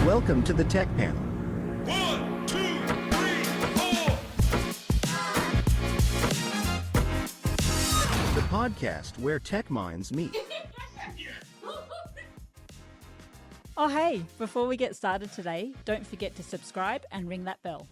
Welcome to the Tech Panel. 1, 2, 3, 4. The podcast where tech minds meet. Oh, hey, before we get started today, don't forget to subscribe and ring that bell.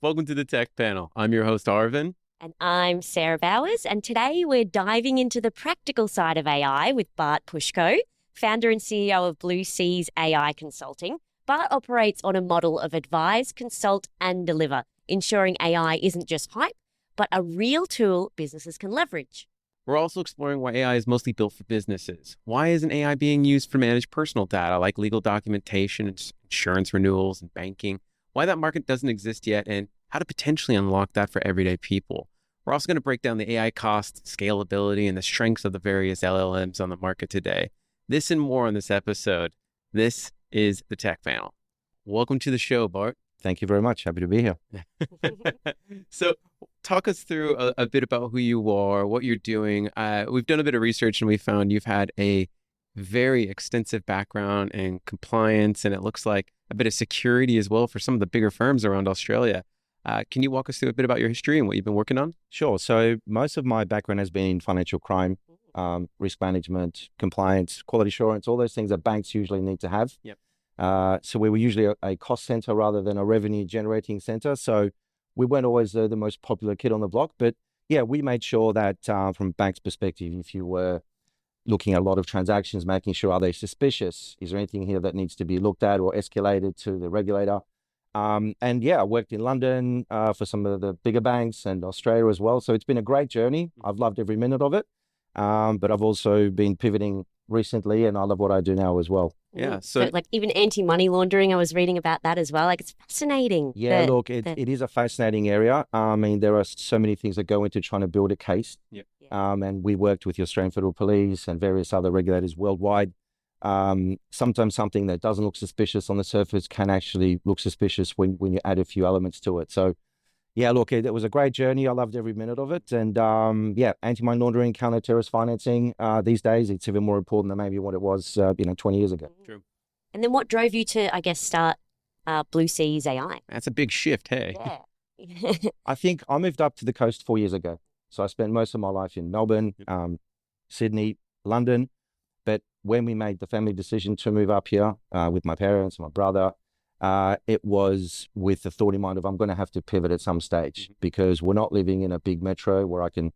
Welcome to the Tech Panel. I'm your host, Arvin. And I'm Sarah Bowers, and today we're diving into the practical side of AI with Bart Puszko, founder and CEO of Blue Seas AI Consulting. Bart operates on a model of advise, consult, and deliver, ensuring AI isn't just hype, but a real tool businesses can leverage. We're also exploring why AI is mostly built for businesses. Why isn't AI being used for managed personal data like legal documentation, insurance renewals, and banking? Why that market doesn't exist yet, and how to potentially unlock that for everyday people. We're also going to break down the AI costs, scalability, and the strengths of the various LLMs on the market today. This and more on this episode. This is the Tech Panel. Welcome to the show, Bart. Thank you very much. Happy to be here. So talk us through a bit about who you are, what you're doing. We've done a bit of research and we found you've had a very extensive background in compliance, and it looks like a bit of security as well for some of the bigger firms around Australia. Can you walk us through a bit about your history and what you've been working on? Sure. So most of my background has been in financial crime, risk management, compliance, quality assurance, all those things that banks usually need to have. Yep. So we were usually a cost center rather than a revenue generating center. So we weren't always the most popular kid on the block. But yeah, we made sure that from a bank's perspective, if you were looking at a lot of transactions, making sure, are they suspicious? Is there anything here that needs to be looked at or escalated to the regulator? And yeah, I worked in London for some of the bigger banks and Australia as well. So it's been a great journey. I've loved every minute of it. But I've also been pivoting recently, and I love what I do now as well. Yeah. So like even anti-money laundering, I was reading about that as well. Like, it's fascinating. Yeah, look, it is a fascinating area. I mean, there are so many things that go into trying to build a case. Yep. And we worked with the Australian Federal Police and various other regulators worldwide. Sometimes something that doesn't look suspicious on the surface can actually look suspicious when you add a few elements to it. So yeah, look, it was a great journey. I loved every minute of it. And yeah, anti-money laundering, counter-terrorist financing, these days, it's even more important than maybe what it was, 20 years ago. True. And then what drove you to, I guess, start Blue Seas AI? That's a big shift, hey? Yeah. I think I moved up to the coast 4 years ago. So I spent most of my life in Melbourne, Sydney, London. But when we made the family decision to move up here with my parents and my brother, it was with the thought in mind of I'm going to have to pivot at some stage because we're not living in a big metro where I can,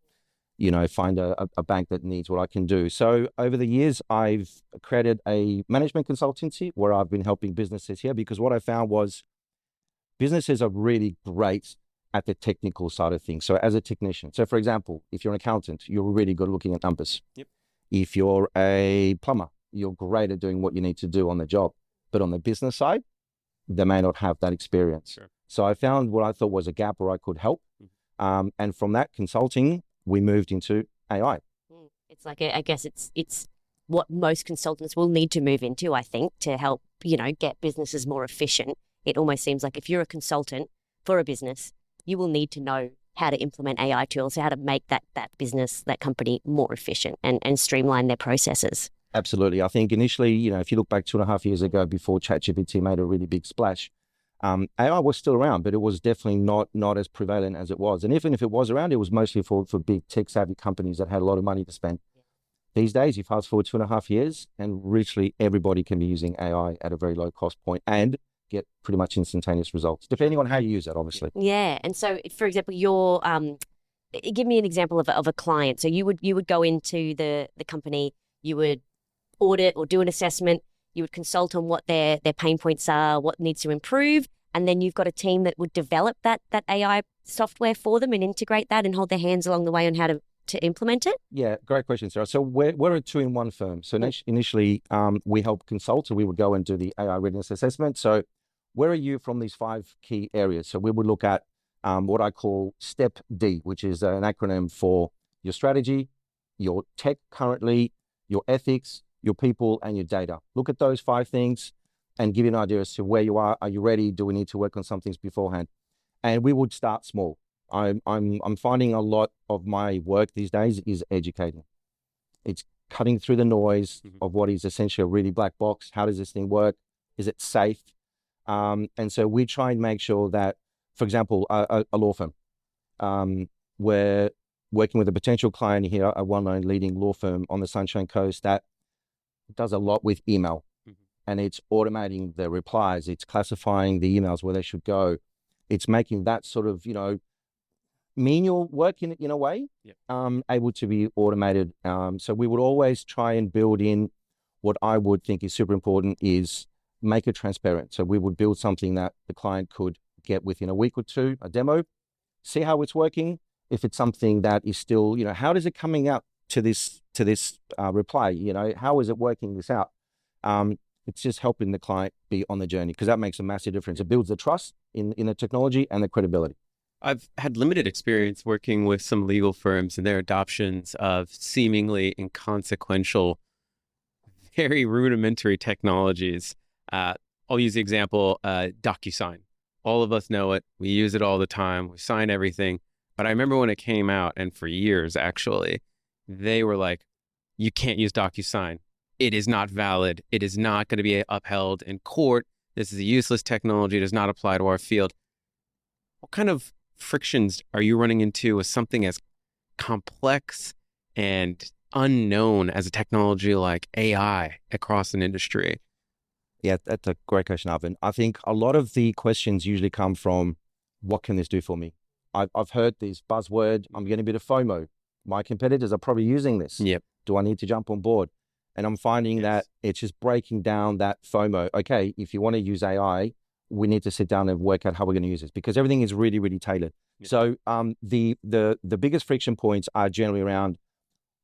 find a bank that needs what I can do. So over the years, I've created a management consultancy where I've been helping businesses here because what I found was businesses are really great at the technical side of things. So as a technician, so for example, if you're an accountant, you're really good at looking at numbers. Yep. If you're a plumber, you're great at doing what you need to do on the job. But on the business side, they may not have that experience. Sure. So I found what I thought was a gap where I could help. And from that consulting, we moved into AI. It's like, I guess it's what most consultants will need to move into, I think, to help, get businesses more efficient. It almost seems like if you're a consultant for a business, you will need to know how to implement AI tools, how to make that business, that company more efficient and streamline their processes. Absolutely. I think initially, if you look back 2.5 years ago before ChatGPT made a really big splash, AI was still around, but it was definitely not as prevalent as it was. And even if it was around, it was mostly for big tech-savvy companies that had a lot of money to spend. These days, you fast forward 2.5 years, and literally everybody can be using AI at a very low cost point and get pretty much instantaneous results, depending on how you use it, obviously. Yeah. And so, for example, your give me an example of a client. So you would go into the company, you would audit or do an assessment, you would consult on what their pain points are, what needs to improve, and then you've got a team that would develop that AI software for them and integrate that and hold their hands along the way on how to implement it? Yeah, great question, Sarah. So we're a two-in-one firm. So initially, we help consult, so we would go and do the AI readiness assessment. So where are you from these 5 key areas? So we would look at what I call STEP D, which is an acronym for your strategy, your tech currently, your ethics, your people, and your data. Look at those 5 things and give you an idea as to where you are. Are you ready? Do we need to work on some things beforehand? And we would start small. I'm finding a lot of my work these days is educating. It's cutting through the noise of what is essentially a really black box. How does this thing work? Is it safe? And so we try and make sure that, for example, a law firm, we're working with a potential client here, a well-known leading law firm on the Sunshine Coast that does a lot with email. And it's automating the replies. It's classifying the emails where they should go. It's making that sort of, menial work in a way, able to be automated. So we would always try and build in what I would think is super important is make it transparent. So we would build something that the client could get within a week or two, a demo, see how it's working. If it's something that is still, how does it coming out to this reply? How is it working this out? It's just helping the client be on the journey because that makes a massive difference. It builds the trust in the technology and the credibility. I've had limited experience working with some legal firms and their adoptions of seemingly inconsequential, very rudimentary technologies. I'll use the example, DocuSign. All of us know it. We use it all the time. We sign everything. But I remember when it came out, and for years, actually, they were like, you can't use DocuSign. It is not valid. It is not going to be upheld in court. This is a useless technology. It does not apply to our field. What kind of frictions are you running into with something as complex and unknown as a technology like AI across an industry? Yeah, that's a great question, Arvin. I think a lot of the questions usually come from, what can this do for me? I've heard this buzzword, I'm getting a bit of FOMO. My competitors are probably using this. Yep. Do I need to jump on board? And I'm finding that it's just breaking down that FOMO. Okay, if you want to use AI, we need to sit down and work out how we're going to use this because everything is really, really tailored. Yep. So the biggest friction points are generally around,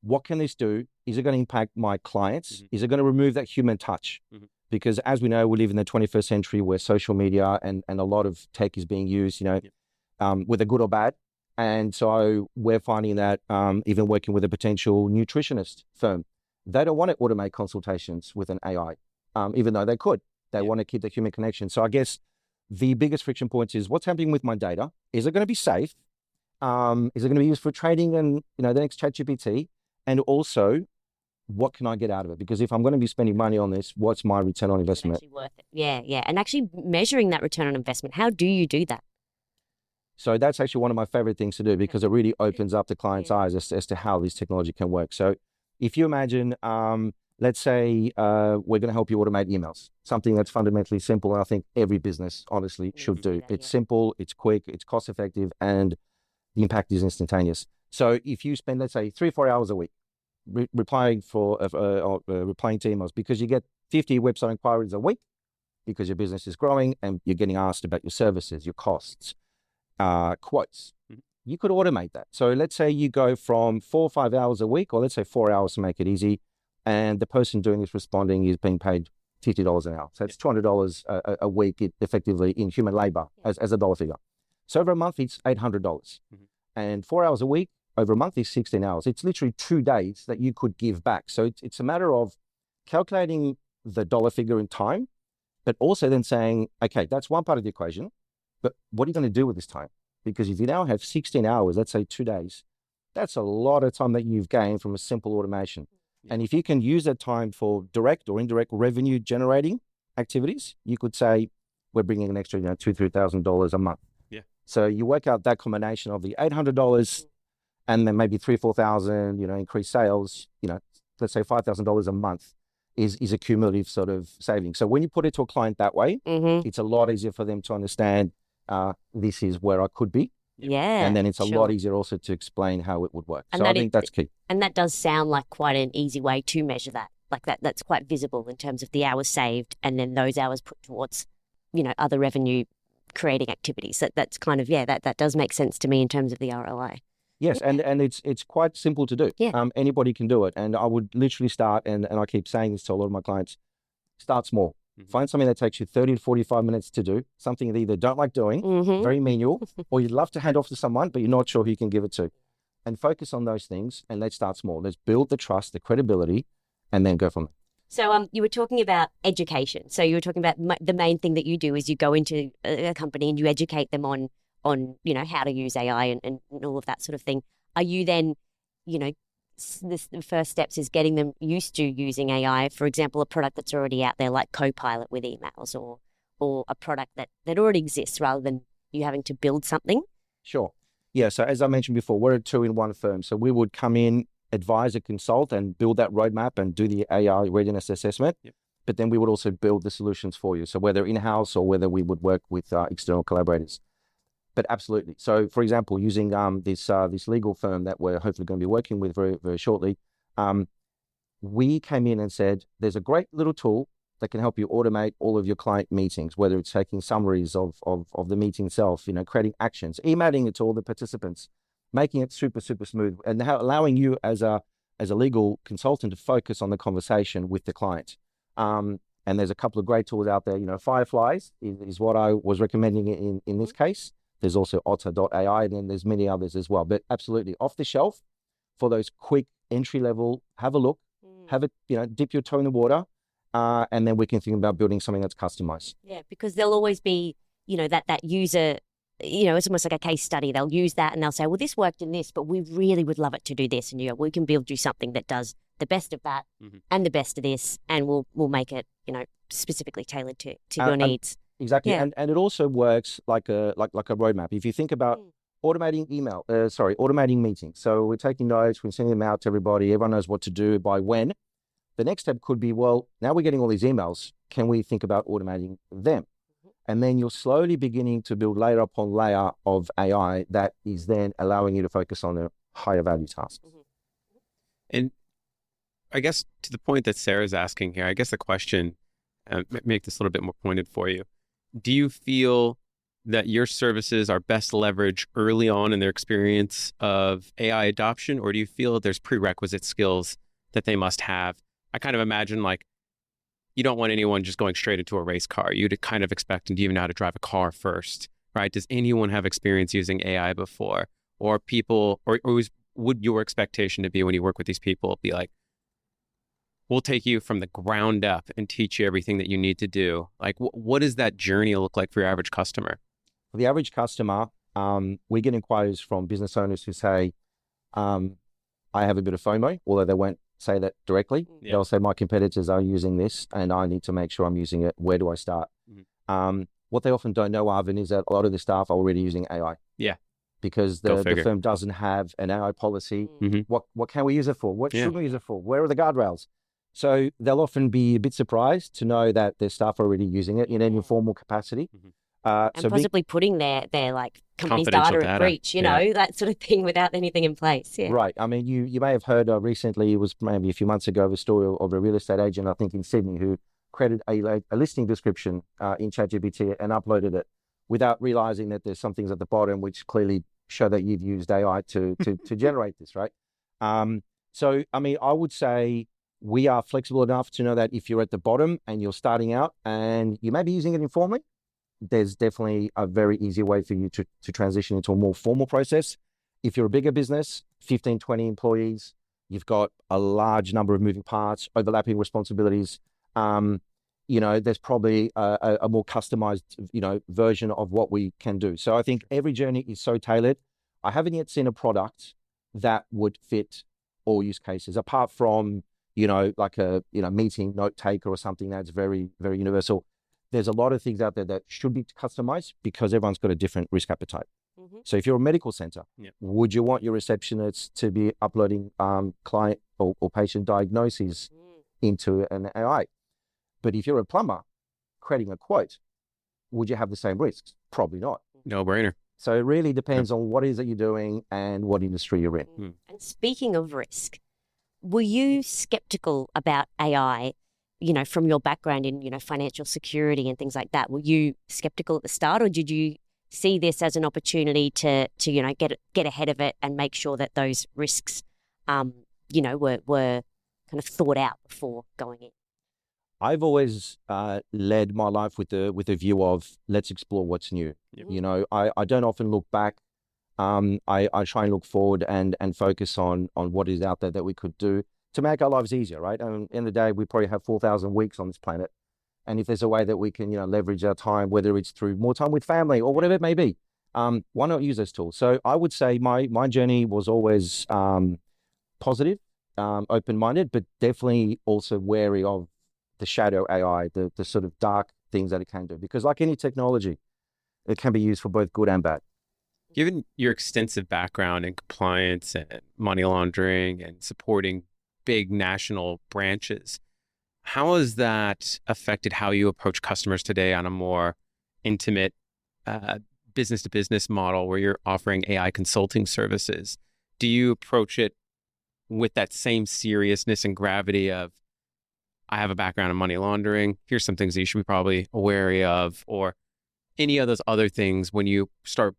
what can this do? Is it going to impact my clients? Is it going to remove that human touch? Because as we know, we live in the 21st century where social media and a lot of tech is being used, whether good or bad. And so we're finding that even working with a potential nutritionist firm, they don't want to automate consultations with an AI, even though they could. They want to keep the human connection. So I guess the biggest friction points is, what's happening with my data? Is it going to be safe? Is it going to be used for trading and the next ChatGPT? And also, what can I get out of it? Because if I'm going to be spending money on this, what's my return on investment? Actually worth it. Yeah. And actually measuring that return on investment, how do you do that? So that's actually one of my favorite things to do because it really opens up the client's eyes as to how this technology can work. So if you imagine, let's say we're going to help you automate emails, something that's fundamentally simple. And I think every business honestly should do. It's simple, it's quick, it's cost effective, and the impact is instantaneous. So if you spend, let's say 3 or 4 hours a week replying to emails, because you get 50 website inquiries a week because your business is growing and you're getting asked about your services, your costs, quotes, you could automate that. So let's say you go from 4 or 5 hours a week, or let's say 4 hours to make it easy, and the person doing this responding is being paid $50 an hour. So it's $200 a week effectively in human labor as a dollar figure. So over a month, it's $800. And 4 hours a week, over a month is 16 hours. It's literally 2 days that you could give back. So it's a matter of calculating the dollar figure in time, but also then saying, okay, that's one part of the equation, but what are you going to do with this time? Because if you now have 16 hours, let's say 2 days, that's a lot of time that you've gained from a simple automation. And if you can use that time for direct or indirect revenue generating activities, you could say, we're bringing an extra, $2,000-3,000 a month. Yeah. So you work out that combination of the $800 and then maybe $3,000-4,000, increased sales, let's say $5,000 a month is a cumulative sort of saving. So when you put it to a client that way, it's a lot easier for them to understand this is where I could be. Yeah. And then it's a lot easier also to explain how it would work. And so I think that's key. And that does sound like quite an easy way to measure that. Like that's quite visible in terms of the hours saved and then those hours put towards, other revenue creating activities. That's kind of, that does make sense to me in terms of the ROI. Yes, and it's quite simple to do. Yeah. Anybody can do it. And I would literally start, and I keep saying this to a lot of my clients, start small. Find something that takes you 30 to 45 minutes to do, something that you either don't like doing, very menial, or you'd love to hand off to someone, but you're not sure who you can give it to. And focus on those things, and let's start small. Let's build the trust, the credibility, and then go from there. So you were talking about education. So you were talking about the main thing that you do is you go into a company and you educate them on how to use AI and all of that sort of thing. Are you then, the first steps is getting them used to using AI. For example, a product that's already out there like Copilot with emails, or a product that already exists, rather than you having to build something. Sure. Yeah. So as I mentioned before, we're a two-in-one firm. So we would come in, advise, and consult, and build that roadmap and do the AI readiness assessment. Yep. But then we would also build the solutions for you. So whether in-house or whether we would work with external collaborators. But absolutely. So for example, using this legal firm that we're hopefully going to be working with very, very shortly, we came in and said, there's a great little tool that can help you automate all of your client meetings, whether it's taking summaries of the meeting itself, creating actions, emailing it to all the participants, making it super, super smooth, and allowing you as a legal consultant to focus on the conversation with the client. And there's a couple of great tools out there. Fireflies is what I was recommending in this case. There's also otter.ai, and then there's many others as well. But absolutely off the shelf for those quick entry level, have a look, have it, dip your toe in the water, and then we can think about building something that's customized. Yeah, because there'll always be, that user, it's almost like a case study. They'll use that and they'll say, well, this worked in this, but we really would love it to do this. And we can build you something that does the best of that and the best of this, and we'll make it, specifically tailored to your needs. Exactly. Yeah. And it also works like a roadmap. If you think about automating automating meetings. So we're taking notes, we're sending them out to everybody. Everyone knows what to do by when. The next step could be, well, now we're getting all these emails. Can we think about automating them? And then you're slowly beginning to build layer upon layer of AI that is then allowing you to focus on the higher value tasks. And I guess to the point that Sarah's asking here, I guess the question, make this a little bit more pointed for you. Do you feel that your services are best leveraged early on in their experience of AI adoption, or do you feel that there's prerequisite skills that they must have? I kind of imagine you don't want anyone just going straight into a race car. You'd kind of expect them to even know how to drive a car first, right? Does anyone have experience using AI before? Or would your expectation to be when you work with these people be like, we'll take you from the ground up and teach you everything that you need to do? What does that journey look like for your average customer? For the average customer, we get inquiries from business owners who say, I have a bit of FOMO, although they won't say that directly. Yeah. They'll say, my competitors are using this and I need to make sure I'm using it. Where do I start? What they often don't know, Arvin, is that a lot of the staff are already using AI. Yeah. Because the firm doesn't have an AI policy. What can we use it for? What should we use it for? Where are the guardrails? So they'll often be a bit surprised to know that their staff are already using it in an informal capacity. And possibly putting their company's data at breach, that sort of thing, without anything in place. Yeah. Right. I mean, you may have heard recently, it was maybe a few months ago, a story of a real estate agent, I think in Sydney, who created a listing description in ChatGPT and uploaded it without realizing that there's some things at the bottom which clearly show that you've used AI to generate this, right? So, I mean, I would say we are flexible enough to know that if you're at the bottom and you're starting out and you may be using it informally, there's definitely a very easy way for you to transition into a more formal process. If you're a bigger business, 15, 20 employees, you've got a large number of moving parts, overlapping responsibilities, there's probably a more customized, version of what we can do. So I think every journey is so tailored. I haven't yet seen a product that would fit all use cases, apart from, like a, meeting note taker or something that's very, very universal. There's a lot of things out there that should be customized because everyone's got a different risk appetite. So if you're a medical center, would you want your receptionists to be uploading client or patient diagnoses into an AI? But if you're a plumber creating a quote, would you have the same risks? Probably not. No brainer. So it really depends on what it is that you're doing and what industry you're in. And speaking of risk, were you skeptical about AI, from your background in, financial security and things like that? Were you skeptical at the start, or did you see this as an opportunity to get ahead of it and make sure that those risks, were kind of thought out before going in? I've always led my life with the view of let's explore what's new. I don't often look back. I try and look forward and focus on what is out there that we could do to make our lives easier, right? And at the end of the day, we probably have 4,000 weeks on this planet. And if there's a way that we can, leverage our time, whether it's through more time with family or whatever it may be, why not use those tools? So I would say my journey was always positive open-minded, but definitely also wary of the shadow AI, the sort of dark things that it can do. Because like any technology, it can be used for both good and bad. Given your extensive background in compliance and money laundering and supporting big national branches, how has that affected how you approach customers today on a more intimate business-to-business model where you're offering AI consulting services? Do you approach it with that same seriousness and gravity of, I have a background in money laundering, here's some things that you should be probably wary of, or any of those other things when you start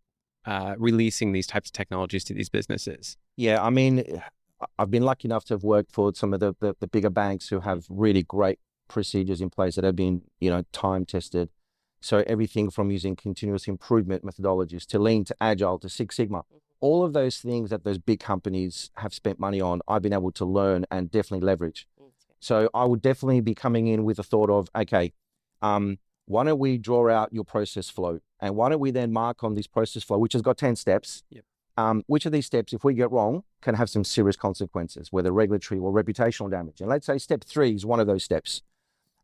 releasing these types of technologies to these businesses? Yeah, I mean, I've been lucky enough to have worked for some of the bigger banks who have really great procedures in place that have been, time tested. So everything from using continuous improvement methodologies to lean to agile to Six Sigma, all of those things that those big companies have spent money on, I've been able to learn and definitely leverage. So I would definitely be coming in with a thought of, okay, why don't we draw out your process flow? And why don't we then mark on this process flow, which has got 10 steps, which of these steps, if we get wrong, can have some serious consequences, whether regulatory or reputational damage. And let's say step 3 is one of those steps.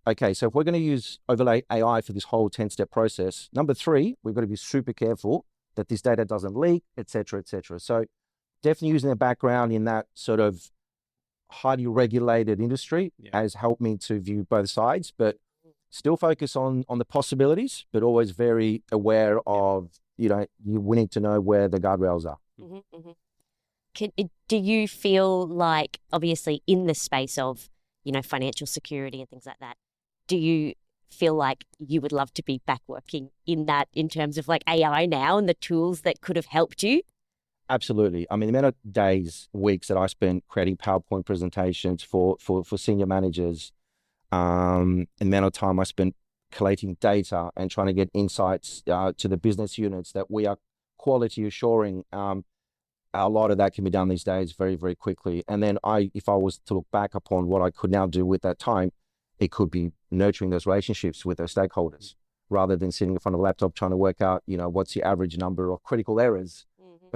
Okay, so if we're going to overlay AI for this whole 10-step process, number 3, we've got to be super careful that this data doesn't leak, et cetera, et cetera. So definitely using a background in that sort of highly regulated industry has helped me to view both sides, but still focus on the possibilities, but always very aware of, we need to know where the guardrails are. Do you feel like, obviously in the space of, financial security and things like that, do you feel like you would love to be back working in that in terms of like AI now and the tools that could have helped you? Absolutely. I mean, the amount of days, weeks that I spent creating PowerPoint presentations for senior managers, and the amount of time I spent collating data and trying to get insights to the business units that we are quality assuring, a lot of that can be done these days very, very quickly. And then if I was to look back upon what I could now do with that time, it could be nurturing those relationships with those stakeholders rather than sitting in front of a laptop trying to work out, what's the average number of critical errors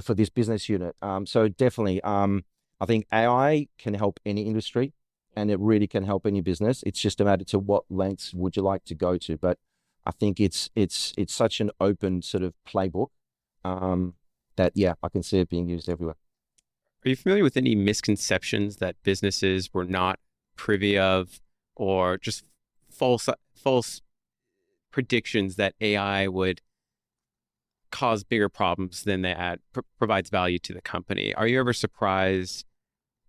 for this business unit. So definitely, I think AI can help any industry and it really can help any business. It's just a matter to what lengths would you like to go to. But I think it's such an open sort of playbook that, I can see it being used everywhere. Are you familiar with any misconceptions that businesses were not privy of, or just false predictions that AI would cause bigger problems than they provides value to the company? Are you ever surprised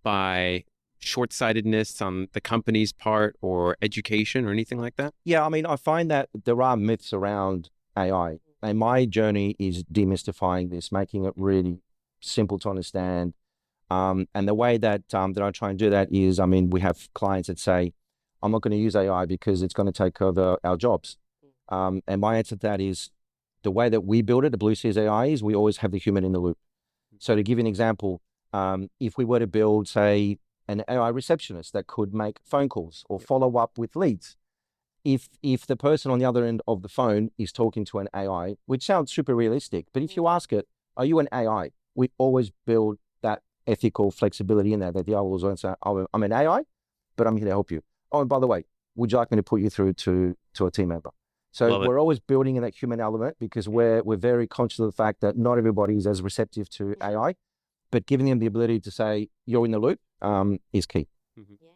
by short-sightedness on the company's part or education or anything like that? Yeah, I mean, I find that there are myths around AI. And my journey is demystifying this, making it really simple to understand. And the way that I try and do that is, I mean, we have clients that say, I'm not going to use AI because it's going to take over our jobs. And my answer to that is, the way that we build it, the Blue Seas AI, is we always have the human in the loop. So to give you an example, if we were to build, say, an AI receptionist that could make phone calls or follow up with leads, if the person on the other end of the phone is talking to an AI, which sounds super realistic, but if you ask it, are you an AI? We always build that ethical flexibility in there, that the AI will say, oh, I'm an AI, but I'm here to help you. Oh, and by the way, would you like me to put you through to a team member? So we're always building in that human element because we're very conscious of the fact that not everybody is as receptive to AI, but giving them the ability to say, you're in the loop, is key. Mm-hmm. Yeah.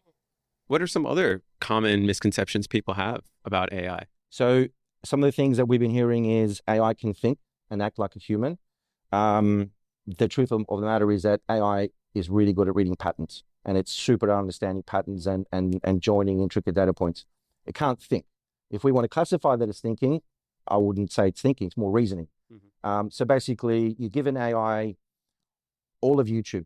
What are some other common misconceptions people have about AI? So some of the things that we've been hearing is AI can think and act like a human. The truth of the matter is that AI is really good at reading patterns, and it's super at understanding patterns and joining intricate data points. It can't think. If we want to classify that as thinking, I wouldn't say it's thinking, it's more reasoning. Mm-hmm. So basically, you give an AI all of YouTube,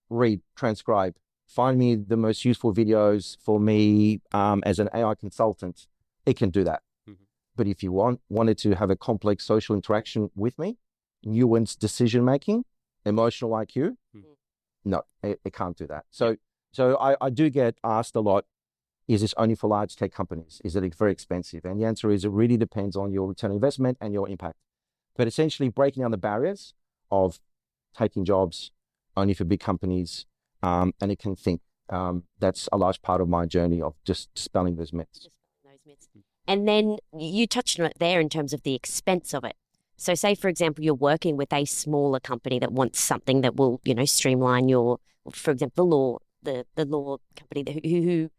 read, transcribe, find me the most useful videos for me as an AI consultant, it can do that. Mm-hmm. But if you wanted to have a complex social interaction with me, nuanced decision-making, emotional IQ, no, it can't do that. So I do get asked a lot, is this only for large tech companies? Is it very expensive? And the answer is it really depends on your return on investment and your impact. But essentially breaking down the barriers of taking jobs only for big companies, and it can think. That's a large part of my journey of just dispelling those myths. Those myths. And then you touched on it there in terms of the expense of it. So say, for example, you're working with a smaller company that wants something that will, streamline your, for example, the law company who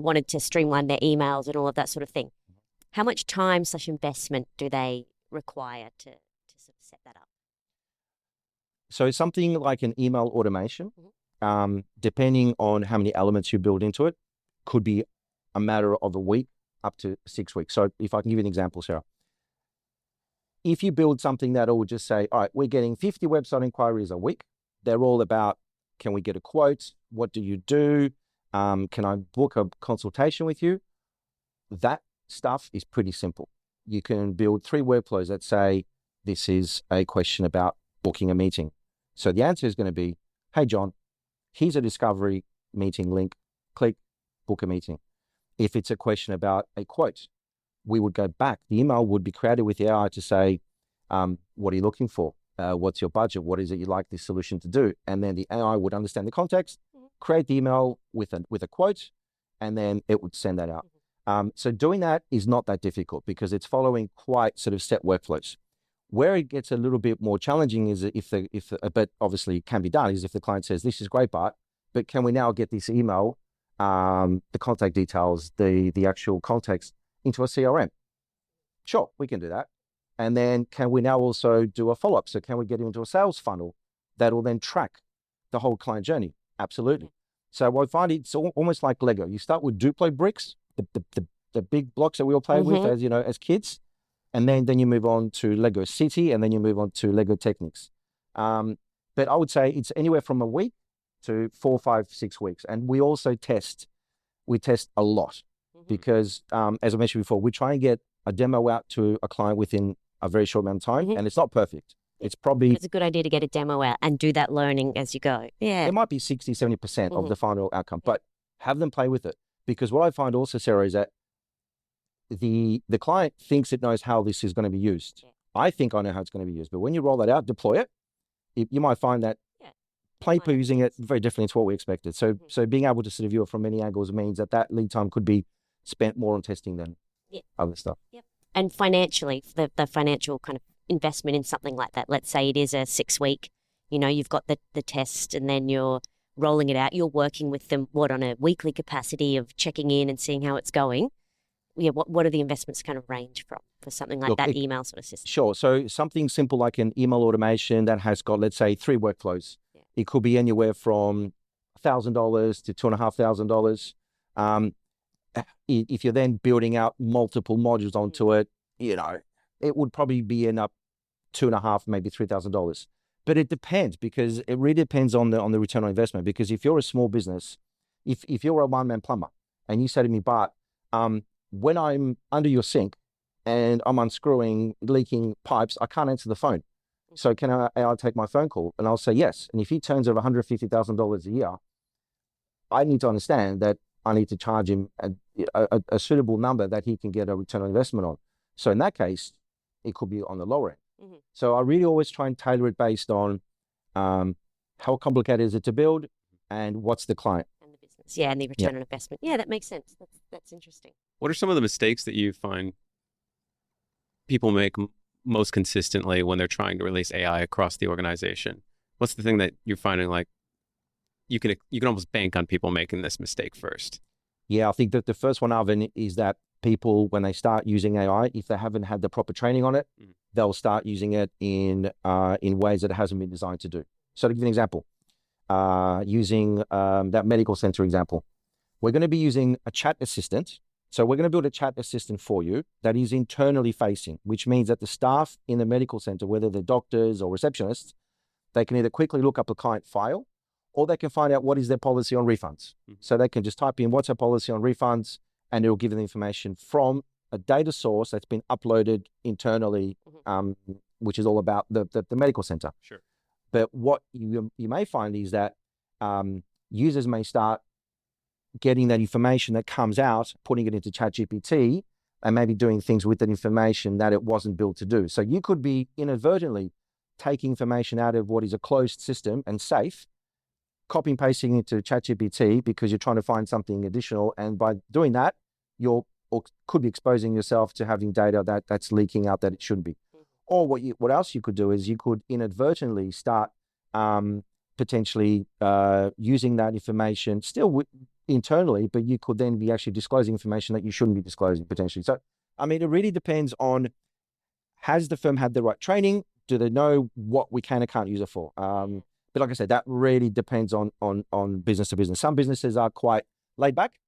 wanted to streamline their emails and all of that sort of thing. How much time/investment do they require to sort of set that up? So something like an email automation, depending on how many elements you build into it, could be a matter of a week up to 6 weeks. So if I can give you an example, Sarah. If you build something that will just say, all right, we're getting 50 website inquiries a week. They're all about, can we get a quote? What do you do? Can I book a consultation with you? That stuff is pretty simple. You can build 3 workflows that say, this is a question about booking a meeting. So the answer is going to be, hey, John, here's a discovery meeting link. Click, book a meeting. If it's a question about a quote, we would go back. The email would be created with the AI to say, what are you looking for? What's your budget? What is it you'd like this solution to do? And then the AI would understand the context, create the email with a quote, and then it would send that out. So doing that is not that difficult because it's following quite sort of set workflows. Where it gets a little bit more challenging is but obviously it can be done, is if the client says, this is great, Bart, but can we now get this email, the contact details, the actual context into a CRM? Sure, we can do that. And then can we now also do a follow-up? So can we get into a sales funnel that will then track the whole client journey? Absolutely. So I find it's almost like Lego. You start with Duplo bricks, the big blocks that we all play with as kids. And then you move on to Lego City, and then you move on to Lego Technics. But I would say it's anywhere from a week to 4, 5, 6 weeks. And we also test a lot because, as I mentioned before, we try and get a demo out to a client within a very short amount of time, and it's not perfect. It's a good idea to get a demo out and do that learning as you go. Yeah. It might be 60, 70% of the final outcome, but have them play with it. Because what I find also, Sarah, is that the client thinks it knows how this is going to be used. I think I know how it's going to be used, but when you roll that out, deploy it, you might find that people are using it very differently to what we expected. So being able to sort of view it from many angles means that lead time could be spent more on testing than other stuff. Yep. And financially, the financial kind of investment in something like that, let's say it is a 6-week, you've got the test and then you're rolling it out, you're working with them, on a weekly capacity of checking in and seeing how it's going. What are the investments kind of range from for something like that email sort of system? Sure. So something simple like an email automation that has got, let's say, 3 workflows. Yeah. It could be anywhere from $1,000 to $2,500. If you're then building out multiple modules onto it, it would probably be end up $2,500, maybe $3,000. But it depends because it really depends on the return on investment. Because if you're a small business, if you're a one-man plumber and you say to me, Bart, when I'm under your sink and I'm unscrewing leaking pipes, I can't answer the phone. So can I take my phone call? And I'll say yes. And if he turns over $150,000 a year, I need to understand that I need to charge him a suitable number that he can get a return on investment on. So in that case, it could be on the lower end. So I really always try and tailor it based on how complicated is it to build and what's the client. And the business. Yeah, and the return on investment. Yeah, that makes sense. That's interesting. What are some of the mistakes that you find people make most consistently when they're trying to release AI across the organization? What's the thing that you're finding like you can almost bank on people making this mistake first? Yeah, I think that the first one, Arvin, is that people, when they start using AI, if they haven't had the proper training on it, they'll start using it in ways that it hasn't been designed to do. So to give you an example, using that medical center example, we're going to be using a chat assistant. So we're going to build a chat assistant for you that is internally facing, which means that the staff in the medical center, whether they're doctors or receptionists, they can either quickly look up a client file or they can find out what is their policy on refunds. So they can just type in what's our policy on refunds and it'll give them information from a data source that's been uploaded internally, which is all about the medical center. Sure. But what you may find is that users may start getting that information that comes out, putting it into ChatGPT, and maybe doing things with that information that it wasn't built to do. So you could be inadvertently taking information out of what is a closed system and safe, copy and pasting into ChatGPT because you're trying to find something additional. And by doing that, you're or could be exposing yourself to having data that's leaking out that it shouldn't be. Or what else you could do is you could inadvertently start potentially using that information still internally, but you could then be actually disclosing information that you shouldn't be disclosing potentially. So, I mean, it really depends on, has the firm had the right training? Do they know what we can and can't use it for? But like I said, that really depends on business to business. Some businesses are quite laid back,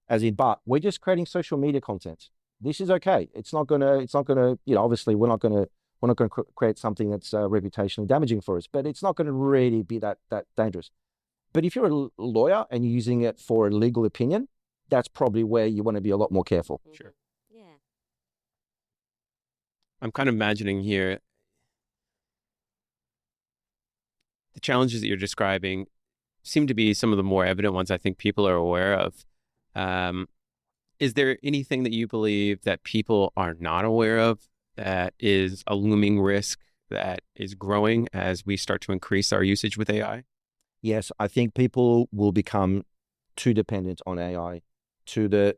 as in, but we're just creating social media content. This is okay. It's not gonna, obviously we're not gonna create something that's reputationally damaging for us, but it's not gonna really be that dangerous. But if you're a lawyer and you're using it for a legal opinion, that's probably where you want to be a lot more careful. Sure. Yeah. I'm kind of imagining here the challenges that you're describing seem to be some of the more evident ones I think people are aware of. Is there anything that you believe that people are not aware of that is a looming risk that is growing as we start to increase our usage with AI? Yes, I think people will become too dependent on AI to the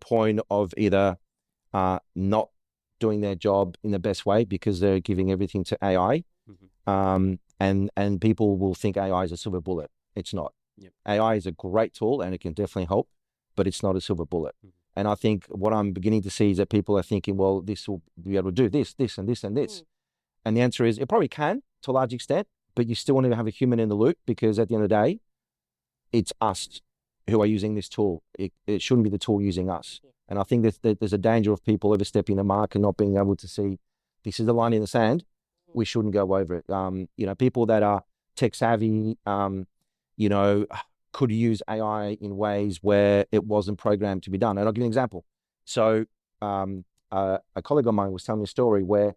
point of either not doing their job in the best way because they're giving everything to AI. And people will think AI is a silver bullet. It's not. Yep. AI is a great tool and it can definitely help, but it's not a silver bullet. And I think what I'm beginning to see is that people are thinking, well, this will be able to do this, this, and this, and this. And the answer is it probably can to a large extent, but you still want to have a human in the loop because at the end of the day, it's us who are using this tool. It shouldn't be the tool using us. And I think that there's a danger of people overstepping the mark and not being able to see this is the line in the sand. We shouldn't go over it. People that are tech savvy, could use AI in ways where it wasn't programmed to be done. And I'll give you an example. So a colleague of mine was telling me a story where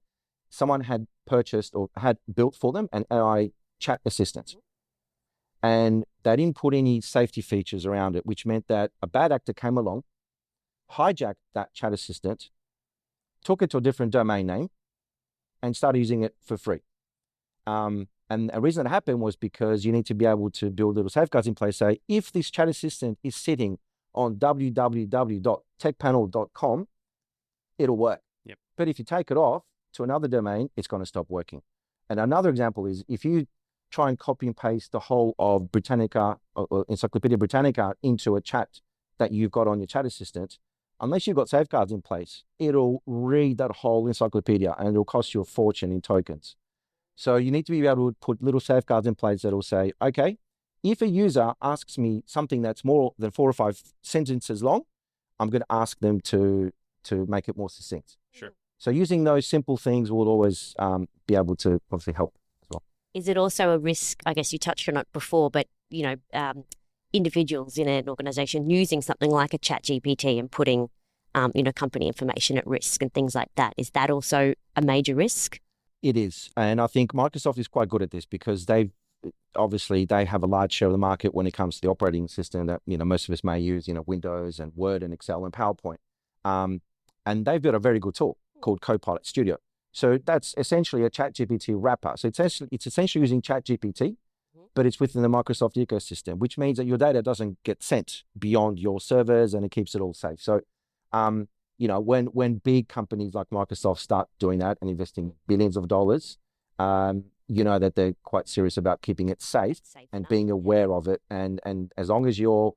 someone had purchased or had built for them an AI chat assistant. And they didn't put any safety features around it, which meant that a bad actor came along, hijacked that chat assistant, took it to a different domain name, and started using it for free. And the reason that happened was because you need to be able to build little safeguards in place. Say, if this chat assistant is sitting on www.techpanel.com, it'll work. Yep. But if you take it off to another domain, it's going to stop working. And another example is if you try and copy and paste the whole of Britannica or Encyclopedia Britannica into a chat that you've got on your chat assistant, unless you've got safeguards in place, it'll read that whole encyclopedia and it'll cost you a fortune in tokens. So you need to be able to put little safeguards in place that will say, okay, if a user asks me something that's more than 4 or 5 sentences long, I'm going to ask them to make it more succinct. Sure. So using those simple things will always be able to obviously help as well. Is it also a risk, I guess you touched on it before, but, individuals in an organization using something like a ChatGPT and putting, company information at risk and things like that? Is that also a major risk? It is. And I think Microsoft is quite good at this because they have a large share of the market when it comes to the operating system that, most of us may use, Windows and Word and Excel and PowerPoint. And they've got a very good tool called Copilot Studio. So that's essentially a ChatGPT wrapper. So it's essentially using ChatGPT, but it's within the Microsoft ecosystem, which means that your data doesn't get sent beyond your servers and it keeps it all safe. So, when big companies like Microsoft start doing that and investing billions of dollars, that they're quite serious about keeping it safe and being aware of it. And as long as you're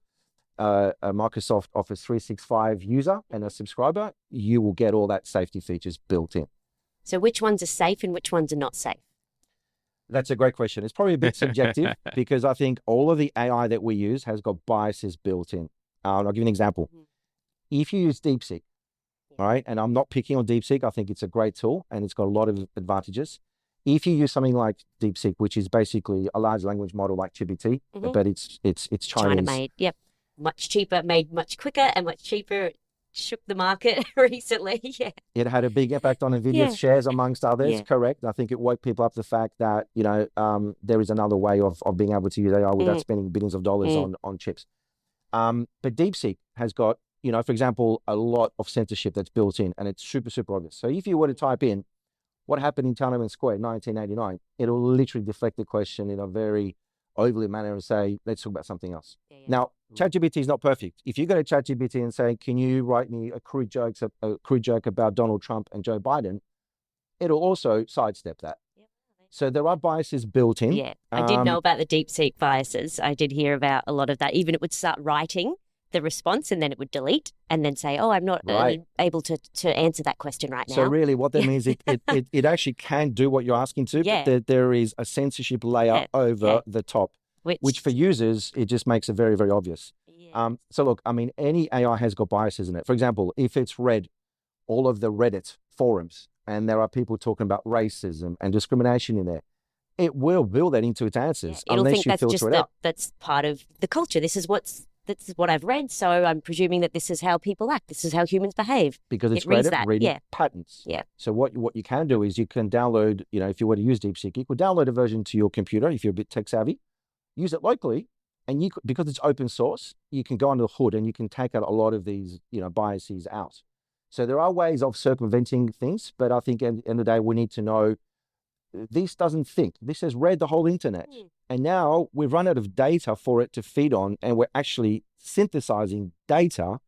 a Microsoft Office 365 user and a subscriber, you will get all that safety features built in. So which ones are safe and which ones are not safe? That's a great question. It's probably a bit subjective because I think all of the AI that we use has got biases built in. I'll give you an example. If you use DeepSeek, all right, and I'm not picking on DeepSeek, I think it's a great tool and it's got a lot of advantages. If you use something like DeepSeek, which is basically a large language model like GPT, but it's Chinese. China made, yep. Much cheaper, made much quicker and much cheaper. Shook the market recently. Yeah. It had a big impact on Nvidia's shares amongst others, correct. I think it woke people up the fact that, there is another way of being able to use AI without spending billions of dollars on chips. But DeepSeek has got, for example, a lot of censorship that's built in and it's super, super obvious. So if you were to type in what happened in Tiananmen Square in 1989, it'll literally deflect the question in a very overly manner and say, let's talk about something else. Yeah, yeah. Now, ChatGPT is not perfect. If you go to ChatGPT and say, can you write me a crude joke about Donald Trump and Joe Biden, it'll also sidestep that. Yep. So there are biases built in. Yeah, I did know about the DeepSeek biases. I did hear about a lot of that. Even it would start writing the response and then it would delete and then say, oh, I'm not Right. able to answer that question right now. So really what that means, it actually can do what you're asking to, Yeah. but there is a censorship layer over the top, which for users, it just makes it very, very obvious. Yeah. So look, I mean, any AI has got biases in it. For example, if it's read all of the Reddit forums and there are people talking about racism and discrimination in there, it will build that into its answers It'll unless think you that's filter just it out. that's part of the culture. This is what I've read, so I'm presuming that this is how people act. This is how humans behave. Because it's it reads great at that, reading yeah. patterns. Yeah. So what you can do is you can download, if you were to use DeepSeek, you could download a version to your computer if you're a bit tech savvy, use it locally, and you could, because it's open source, you can go under the hood and you can take out a lot of these, biases out. So there are ways of circumventing things, but I think at the end of the day, we need to know this doesn't think. This has read the whole internet. And now we've run out of data for it to feed on, and we're actually synthesizing data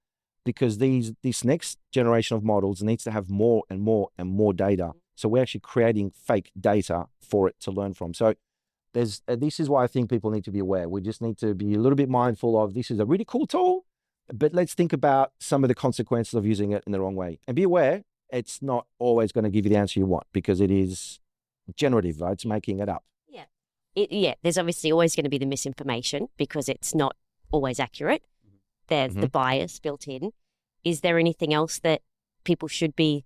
because this next generation of models needs to have more and more and more data. So we're actually creating fake data for it to learn from. So this is why I think people need to be aware. We just need to be a little bit mindful of, this is a really cool tool, but let's think about some of the consequences of using it in the wrong way. And be aware, it's not always going to give you the answer you want because it is generative, right? It's making it up. There's obviously always going to be the misinformation because it's not always accurate. There's the bias built in. Is there anything else that people should be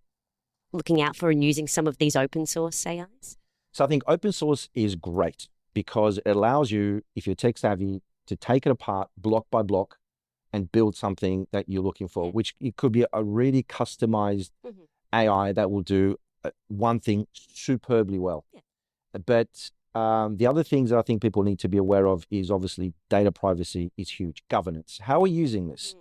looking out for in using some of these open source AIs? So I think open source is great because it allows you, if you're tech savvy, to take it apart block by block and build something that you're looking for, which it could be a really customized AI that will do one thing superbly well. But the other things that I think people need to be aware of is obviously data privacy is huge. Governance. How are you using this?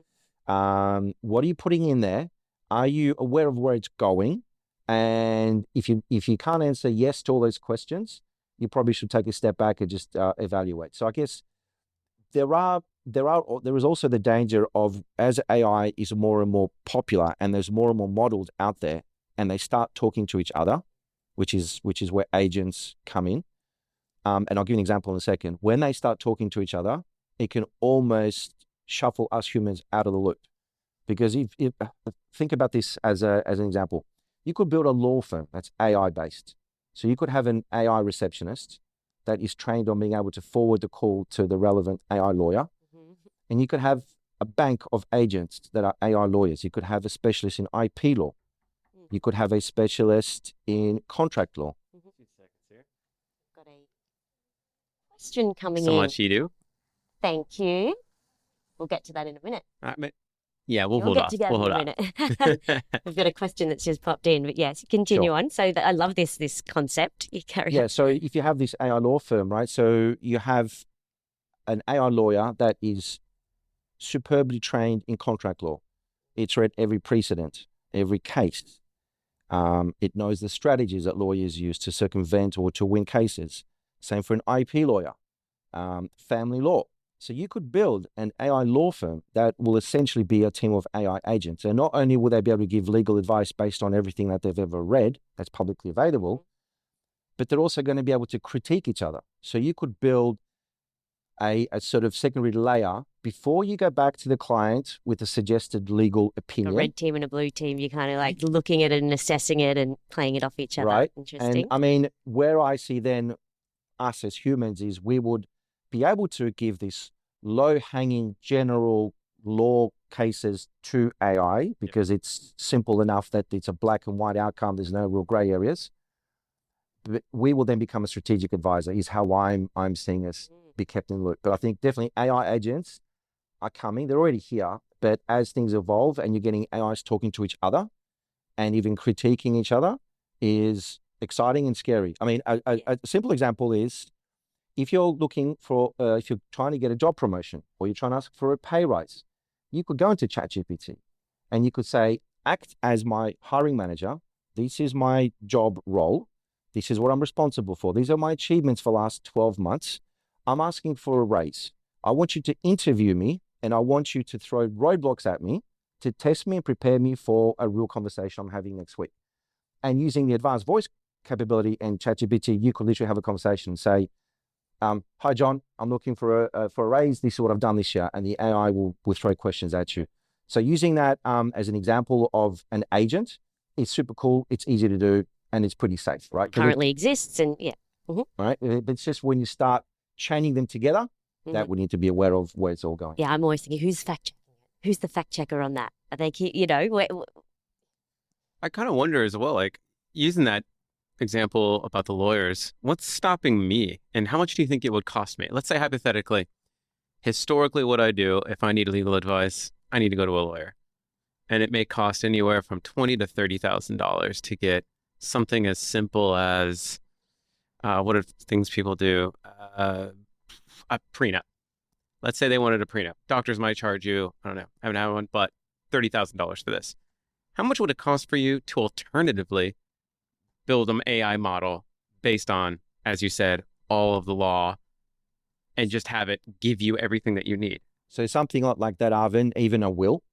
What are you putting in there? Are you aware of where it's going? And if you can't answer yes to all those questions, you probably should take a step back and just evaluate. So I guess there is also the danger of, as AI is more and more popular and there's more and more models out there and they start talking to each other, which is where agents come in. And I'll give you an example in a second. When they start talking to each other, it can almost shuffle us humans out of the loop. Because if think about this as an example, you could build a law firm that's AI based. So you could have an AI receptionist that is trained on being able to forward the call to the relevant AI lawyer. And you could have a bank of agents that are AI lawyers. You could have a specialist in IP law. You could have a specialist in contract law. Got a question coming So in. much you do. Thank you. We'll get to that in a minute. Yeah, we'll We'll hold get off. to that We'll in hold a off. minute. We've got a question that's just popped in, but yes, continue Sure. on. So I love this concept. You carry on. So if you have this AI law firm, right? So you have an AI lawyer that is superbly trained in contract law. It's read every precedent, every case. It knows the strategies that lawyers use to circumvent or to win cases. Same for an IP lawyer, family law. So you could build an AI law firm that will essentially be a team of AI agents. And not only will they be able to give legal advice based on everything that they've ever read that's publicly available, but they're also going to be able to critique each other. So you could build a sort of secondary layer before you go back to the client with a suggested legal opinion. A red team and a blue team, you're kind of like looking at it and assessing it and playing it off each other. Right. Interesting. And I mean, where I see then us as humans is we would be able to give this low-hanging general law cases to AI because it's simple enough that it's a black and white outcome. There's no real gray areas. But we will then become a strategic advisor is how I'm seeing us be kept in the loop. But I think definitely AI agents are coming. They're already here. But as things evolve and you're getting AIs talking to each other and even critiquing each other is exciting and scary. I mean, a simple example is if you're looking for, if you're trying to get a job promotion or you're trying to ask for a pay rise, you could go into ChatGPT and you could say, act as my hiring manager. This is my job role. This is what I'm responsible for. These are my achievements for the last 12 months. I'm asking for a raise. I want you to interview me, and I want you to throw roadblocks at me to test me and prepare me for a real conversation I'm having next week. And using the advanced voice capability and ChatGPT, you could literally have a conversation and say, hi, John, I'm looking for a raise. This is what I've done this year. And the AI will throw questions at you. So using that as an example of an agent is super cool. It's easy to do, and it's pretty safe, right? Currently exists, and yeah. Right. But it's just when you start chaining them together, that we need to be aware of where it's all going. Yeah, I'm always thinking, who's fact checking it? Who's the fact checker on that? Are they, I kind of wonder as well, like using that example about the lawyers, what's stopping me and how much do you think it would cost me? Let's say hypothetically, historically what I do, if I need legal advice, I need to go to a lawyer. And it may cost anywhere from $20,000 to $30,000 to get something as simple as, what are things people do? A prenup. Let's say they wanted a prenup. Doctors might charge you, I don't know, I haven't had one, but $30,000 for this. How much would it cost for you to alternatively build an AI model based on, as you said, all of the law and just have it give you everything that you need? So something like that, Arvin, even a will,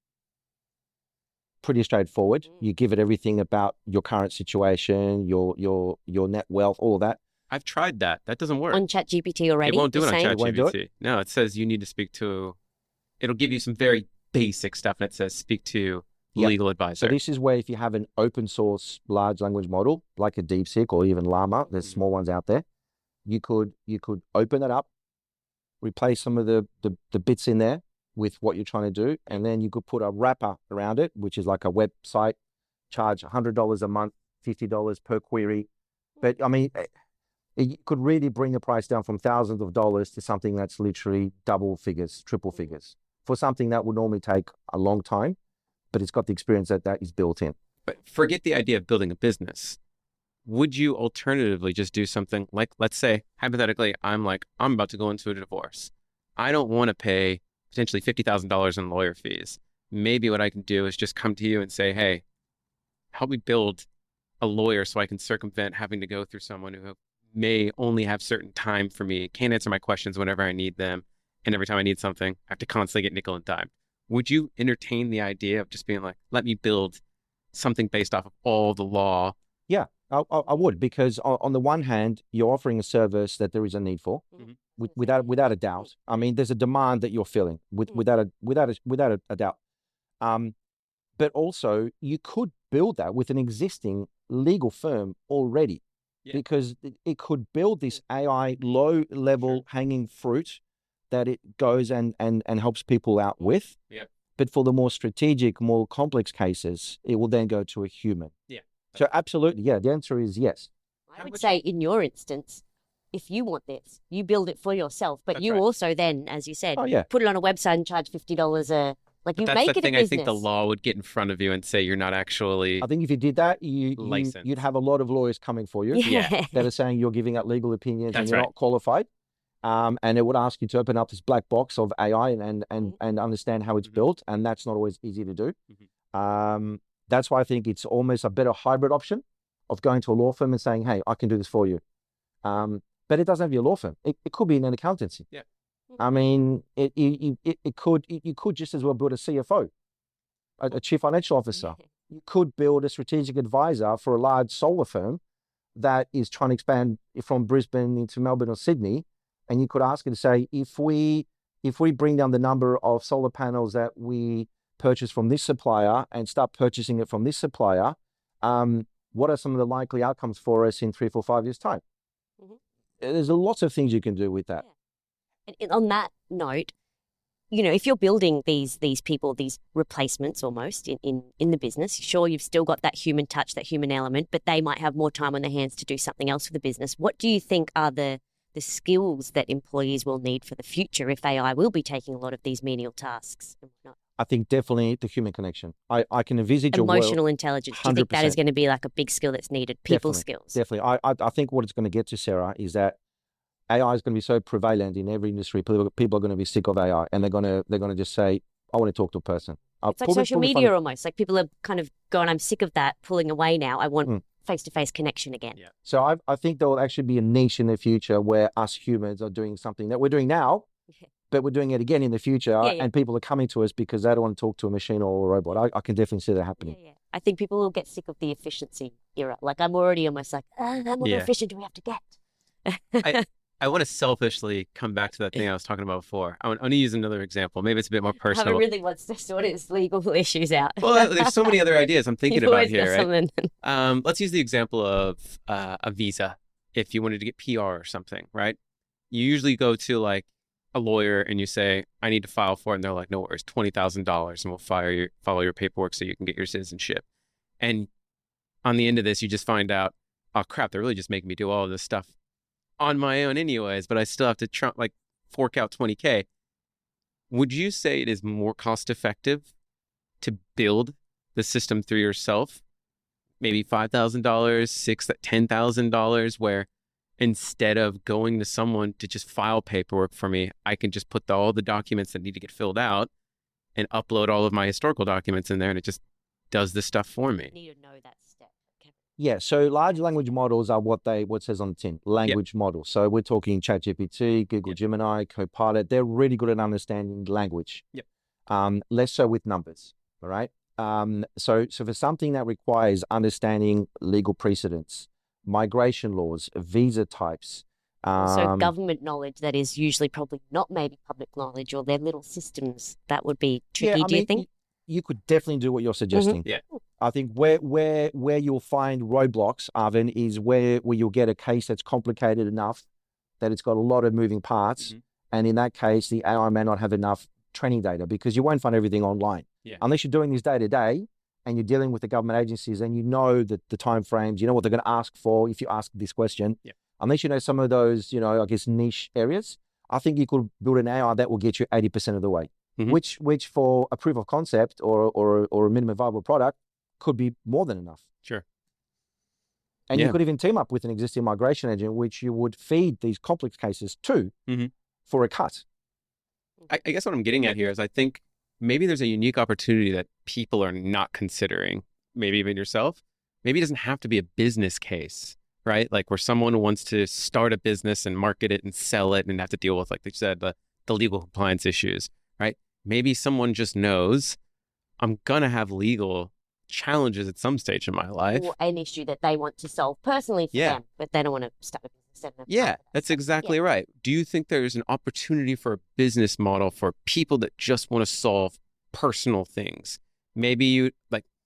pretty straightforward. You give it everything about your current situation, your net wealth, all of that. I've tried that. That doesn't work. on ChatGPT already? It won't do it on saying? It won't do ChatGPT. No, it says you need to speak to, it'll give you some very basic stuff and it says speak to legal advisor. So this is where if you have an open source large language model, like a DeepSeek or even Llama, there's small ones out there, you could open it up, replace some of the bits in there with what you're trying to do, and then you could put a wrapper around it, which is like a website, charge $100 a month, $50 per query. But I mean, it could really bring the price down from thousands of dollars to something that's literally double figures, triple figures for something that would normally take a long time, but it's got the experience that is built in. But forget the idea of building a business. Would you alternatively just do something like, let's say, hypothetically, I'm about to go into a divorce. I don't want to pay potentially $50,000 in lawyer fees. Maybe what I can do is just come to you and say, hey, help me build a lawyer so I can circumvent having to go through someone who may only have certain time for me, can't answer my questions whenever I need them, and every time I need something, I have to constantly get nickel and dime. Would you entertain the idea of just being like, let me build something based off of all the law? Yeah, I would, because on the one hand, you're offering a service that there is a need for, without a doubt. I mean, there's a demand that you're filling without a doubt. But also, you could build that with an existing legal firm already, because it could build this AI low-level hanging fruit that it goes and helps people out with. Yeah. But for the more strategic, more complex cases, it will then go to a human. Yeah. So absolutely, yeah, the answer is yes. I would say in your instance, if you want this, you build it for yourself, but you also then, as you said, put it on a website and charge $50 But that's the thing. I think the law would get in front of you and say you're not actually. I think if you did that, you'd have a lot of lawyers coming for you that are saying you're giving out legal opinions and you're not qualified. And it would ask you to open up this black box of AI and understand how it's built, and that's not always easy to do. That's why I think it's almost a better hybrid option of going to a law firm and saying, hey, I can do this for you. But it doesn't have to be a law firm. It could be in an accountancy. Yeah. I mean, you could just as well build a CFO, a chief financial officer. You could build a strategic advisor for a large solar firm that is trying to expand from Brisbane into Melbourne or Sydney. And you could ask it to say, if we bring down the number of solar panels that we purchase from this supplier and start purchasing it from this supplier, what are some of the likely outcomes for us in 3, 4, 5 years' time? There's lots of things you can do with that. Yeah. And on that note, if you're building these people, these replacements almost in the business, sure, you've still got that human touch, that human element, but they might have more time on their hands to do something else for the business. What do you think are the skills that employees will need for the future if AI will be taking a lot of these menial tasks and whatnot? I think definitely the human connection. I can envisage emotional intelligence. Do you think that is going to be like a big skill that's needed? People skills. Definitely. I think what it's going to get to, Sarah, is that AI is going to be so prevalent in every industry. People are going to be sick of AI, and they're going to just say, I want to talk to a person. It's like social media almost. Like people are kind of going, I'm sick of that, pulling away now. I want face-to-face connection again. Yeah. So I think there will actually be a niche in the future where us humans are doing something that we're doing now, but we're doing it again in the future, and people are coming to us because they don't want to talk to a machine or a robot. I can definitely see that happening. Yeah. I think people will get sick of the efficiency era. Like I'm already almost like, how more efficient do we have to get? I want to selfishly come back to that thing I was talking about before. I want to use another example. Maybe it's a bit more personal. Haven't really wants to sort his legal issues out. Well, there's so many other ideas I'm thinking You've about always here, got right? something. Let's use the example of a visa. If you wanted to get PR or something, right? You usually go to like a lawyer and you say, I need to file for it. And they're like, no worries, $20,000 and we'll follow your paperwork so you can get your citizenship. And on the end of this, you just find out, oh crap, they're really just making me do all of this stuff on my own anyways, but I still have to fork out $20K. Would you say it is more cost effective to build the system through yourself? Maybe $5,000, $10,000, where instead of going to someone to just file paperwork for me, I can just put all the documents that need to get filled out and upload all of my historical documents in there, and it just does this stuff for me. You need to know that step. Okay. Yeah, so large language models are what says on the tin, language models. So we're talking ChatGPT, Google Gemini, Copilot. They're really good at understanding language. Less so with numbers, all right? So for something that requires understanding legal precedents, migration laws, visa types. So government knowledge that is usually probably not maybe public knowledge, or their little systems, that would be tricky, do you think? You could definitely do what you're suggesting. Yeah. I think where you'll find roadblocks, Arvin, is where you'll get a case that's complicated enough that it's got a lot of moving parts. And in that case, the AI may not have enough training data, because you won't find everything online. Unless you're doing this day to day and you're dealing with the government agencies and you know that the time frames, you know what they're going to ask for if you ask this question. Unless you know some of those, I guess, niche areas, I think you could build an AI that will get you 80% of the way. Which for a proof of concept or a minimum viable product could be more than enough. Sure. And you could even team up with an existing migration engine, which you would feed these complex cases to for a cut. I guess what I'm getting at here is I think maybe there's a unique opportunity that people are not considering, maybe even yourself. Maybe it doesn't have to be a business case, right? Like where someone wants to start a business and market it and sell it and have to deal with, like they said, the legal compliance issues, right? Maybe someone just knows I'm going to have legal challenges at some stage in my life. Or an issue that they want to solve personally for them, but they don't want to start a business. That's exactly right. Do you think there's an opportunity for a business model for people that just want to solve personal things? Maybe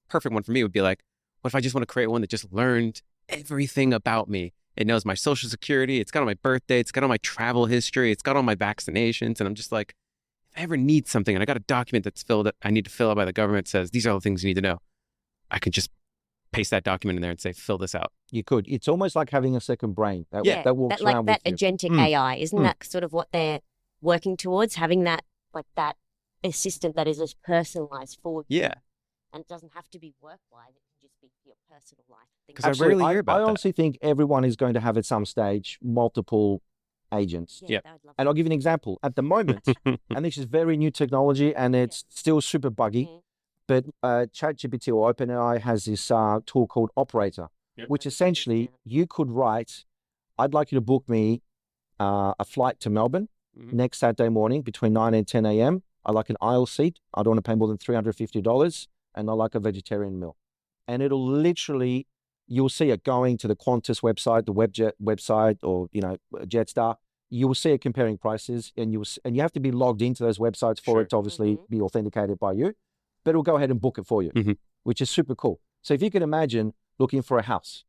perfect one for me would be like, what if I just want to create one that just learned everything about me? It knows my social security. It's got all my birthday. It's got all my travel history. It's got all my vaccinations. And I'm just like, if I ever need something and I got a document I need to fill out by the government says, these are all the things you need to know, I could just paste that document in there and say, fill this out. You could. It's almost like having a second brain that walks around like that with you. agentic AI. Isn't that sort of what they're working towards? Having that assistant that is as personalized for you. Yeah. And it doesn't have to be work-wise. It can just be for your personal life. Because I rarely hear about I honestly think everyone is going to have at some stage multiple agents. Yeah. And I'll give you an example. At the moment, and this is very new technology and it's still super buggy, but ChatGPT or OpenAI has this tool called Operator, which essentially you could write, I'd like you to book me a flight to Melbourne next Saturday morning between 9 and 10 a.m. I like an aisle seat. I don't want to pay more than $350, and I like a vegetarian meal. And it'll literally, you'll see it going to the Qantas website, the Webjet website, or Jetstar. You will see it comparing prices, and you have to be logged into those websites for it to obviously be authenticated by you. But it'll go ahead and book it for you, which is super cool. So if you can imagine looking for a house,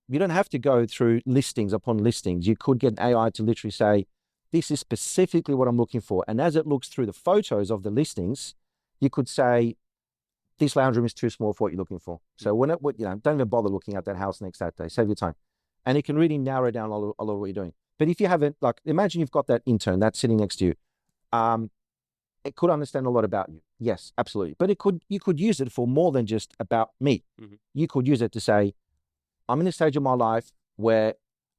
you don't have to go through listings upon listings. You could get an AI to literally say, this is specifically what I'm looking for. And as it looks through the photos of the listings, you could say, this lounge room is too small for what you're looking for. So don't even bother looking at that house next Saturday. Save your time. And it can really narrow down a lot of what you're doing. But if you haven't, imagine you've got that intern that's sitting next to you. It could understand a lot about you. Yes, absolutely. But you could use it for more than just about me. You could use it to say, I'm in a stage of my life where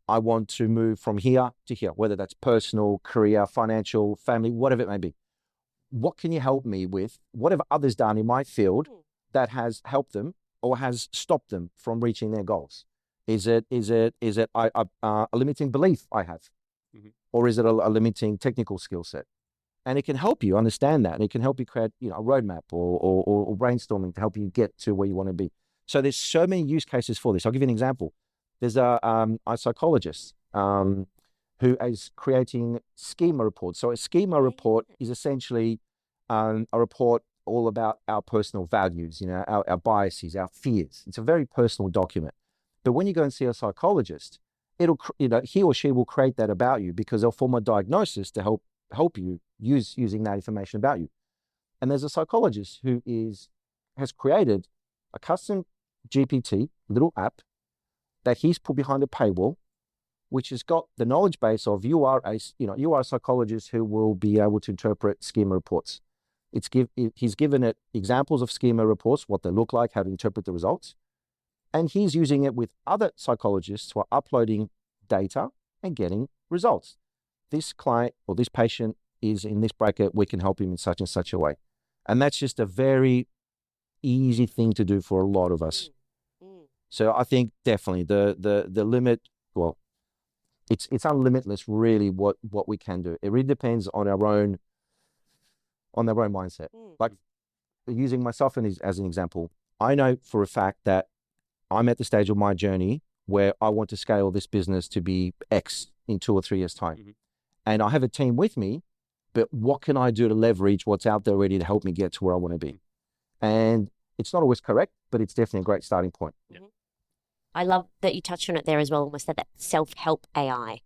I want to move from here to here, whether that's personal, career, financial, family, whatever it may be. What can you help me with? What have others done in my field that has helped them? or has stopped them from reaching their goals? Is it a limiting belief I have, or is it a limiting technical skill set? And it can help you understand that, and it can help you create, a roadmap or brainstorming to help you get to where you want to be. So there's so many use cases for this. I'll give you an example. There's a psychologist who is creating schema reports. So a schema report is essentially a report all about our personal values, our biases, our fears. It's a very personal document. But when you go and see a psychologist, he or she will create that about you, because they'll form a diagnosis to help you using that information about you. And there's a psychologist who has created a custom GPT little app that he's put behind a paywall, which has got the knowledge base of you are a psychologist who will be able to interpret schema reports. He's given it examples of schema reports, what they look like, how to interpret the results. And he's using it with other psychologists who are uploading data and getting results. This client or this patient is in this bracket, we can help him in such and such a way. And that's just a very easy thing to do for a lot of us. So I think definitely the limit, well, it's unlimitless really what we can do. It really depends on our own mindset. Like using myself as an example, I know for a fact that I'm at the stage of my journey where I want to scale this business to be X in 2 or 3 years' time. And I have a team with me, but what can I do to leverage what's out there already to help me get to where I want to be? And it's not always correct, but it's definitely a great starting point. I love that you touched on it there as well, almost that self-help AI.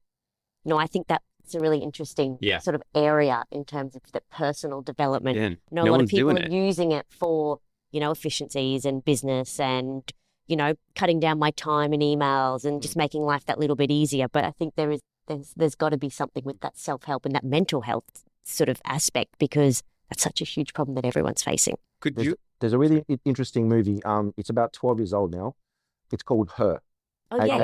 I think that's a really interesting sort of area in terms of the personal development. Yeah, a lot of people are using it for, efficiencies and business and, cutting down my time in emails and just making life that little bit easier. But I think there's got to be something with that self-help and that mental health sort of aspect, because that's such a huge problem that everyone's facing. There's a really interesting movie. It's about 12 years old now. It's called Her. Oh, yeah. I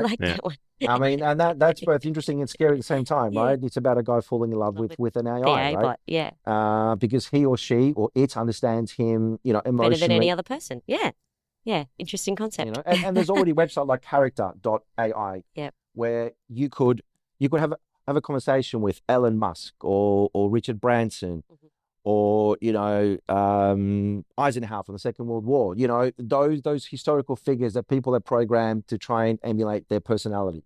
like that one. I mean, and that's both interesting and scary at the same time, right? It's about a guy falling in love with an AI, right? Bot, because he or she or it understands him, emotionally. Better than any other person. Yeah. Interesting concept. And there's already a website like character.ai where you could have a conversation with Elon Musk or Richard Branson or, Eisenhower from the Second World War, those historical figures that people are programmed to try and emulate their personality.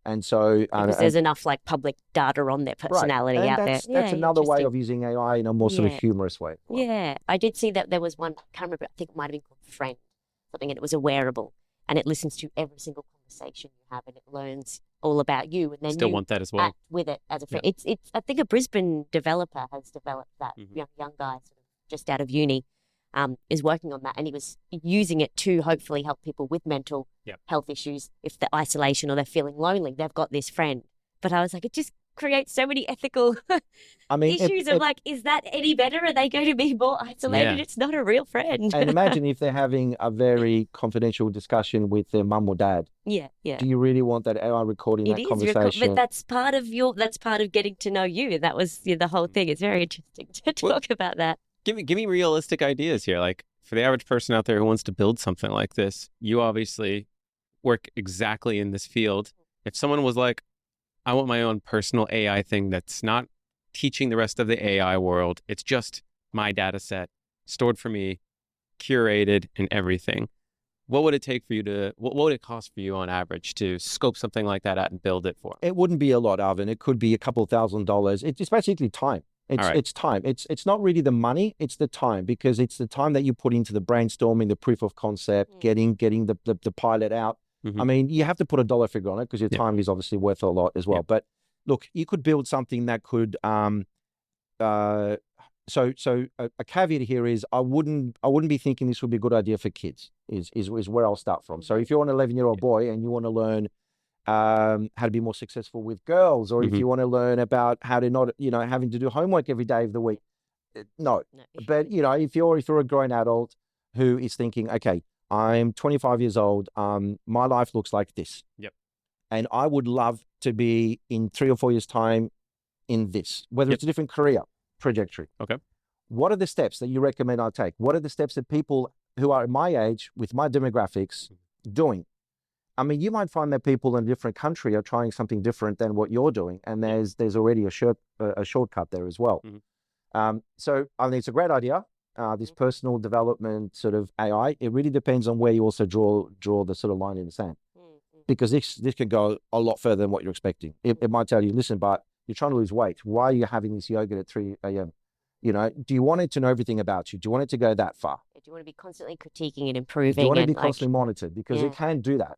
And so... because there's enough public data on their personality out there. That's another way of using AI in a more sort of humorous way. Yeah. I did see that there was one, I can't remember, I think it might have been called Friend, something, and it was a wearable, and it listens to every single conversation you have, and it learns all about you, and then still you want that as well. Act with it as a friend. It's I think a Brisbane developer has developed that. Young guy, sort of just out of uni, is working on that, and he was using it to hopefully help people with mental health issues. If they're isolation or they're feeling lonely, they've got this friend. But I was like, it just creates so many ethical issues of is that any better? Are they going to be more isolated? It's not a real friend. And imagine if they're having a very confidential discussion with their mum or dad. Yeah. Do you really want that AI recording that conversation? But that's part of getting to know you. And that was the whole thing. It's very interesting to talk about that. Give me realistic ideas here. Like for the average person out there who wants to build something like this, you obviously work exactly in this field. If someone was like, I want my own personal AI thing that's not teaching the rest of the AI world. It's just my data set stored for me, curated and everything. What would it take for you what would it cost for you on average to scope something like that out and build it for? It wouldn't be a lot, Arvin. It could be a couple $1,000s. It's basically time. It's time. It's not really the money, it's the time, because it's the time that you put into the brainstorming, the proof of concept, getting the pilot out. I mean, you have to put a dollar figure on it because your time is obviously worth a lot as well. But look, you could build something that could, so a caveat here is I wouldn't be thinking this would be a good idea for kids is where I'll start from. So if you're an 11-year-old boy and you want to learn how to be more successful with girls, or if you want to learn about how to not, having to do homework every day of the week, no. But, if you're a grown adult who is thinking, okay, I'm 25 years old. My life looks like this. And I would love to be in 3 or 4 years' time in this, whether it's a different career trajectory. Okay. What are the steps that you recommend I take? What are the steps that people who are my age with my demographics doing. I mean, you might find that people in a different country are trying something different than what you're doing, and there's already a shortcut there as well. So I think it's a great idea. This personal development sort of AI. It really depends on where you also draw the sort of line in the sand, because this can go a lot further than what you're expecting. It might tell you, listen, but you're trying to lose weight. Why are you having this yogurt at 3 a.m.? You know, do you want it to know everything about you? Do you want it to go that far? Do you want to be constantly critiquing and improving? Do you want to and be constantly monitored? Because it can do that.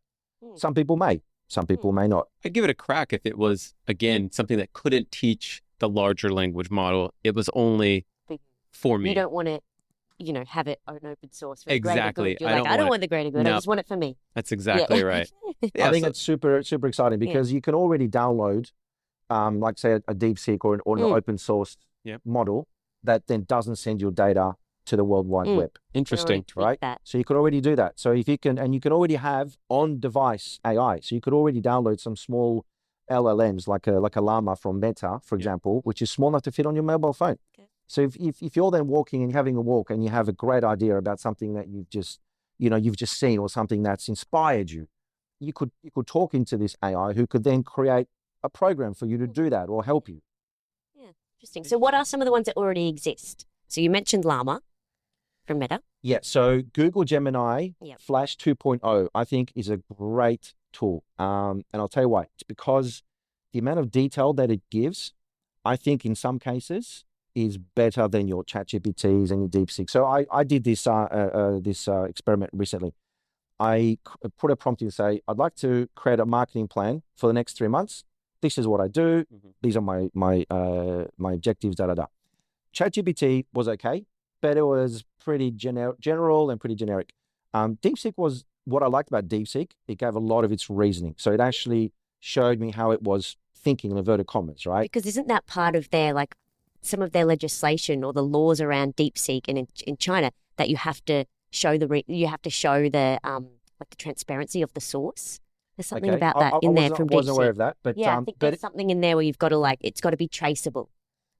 Some people may, some people may not. I'd give it a crack if it was, again, something that couldn't teach the larger language model. It was only for me. You don't want to, you know, have it an open source for the Exactly. greater good. You're I don't want the greater good. No. I just want it for me. That's exactly right. Yeah, I think it's super exciting because you can already download, like say a DeepSeek or an open source model that then doesn't send your data to the World Wide Web. Interesting, right? So you could already do that. So if you can, and you can already have on-device AI. So you could already download some small LLMs like a Llama from Meta, for example, which is small enough to fit on your mobile phone. Okay. So if you're then walking and having a walk and you have a great idea about something that you've just seen or something that's inspired you, you could talk into this AI who could then create a program for you to do that or help you. Yeah, interesting. So what are some of the ones that already exist? So you mentioned Llama from Meta. Yeah, so Google Gemini Flash 2.0, I think, is a great tool. And I'll tell you why. It's because the amount of detail that it gives, I think in some cases, is better than your ChatGPTs and your DeepSeek. So I did this experiment recently. I put a prompt in to say, I'd like to create a marketing plan for the next 3 months. This is what I do. These are my objectives, ChatGPT was okay, but it was pretty general and pretty generic. DeepSeek was, what I liked about DeepSeek, it gave a lot of its reasoning. So it actually showed me how it was thinking in inverted commas, right? Because isn't that part of their, like, some of their legislation or the laws around DeepSeek and in China that you have to show the like the transparency of the source? There's something about that in there from DeepSeek. I wasn't aware of that, but I think there's something in there where you've got to it's got to be traceable.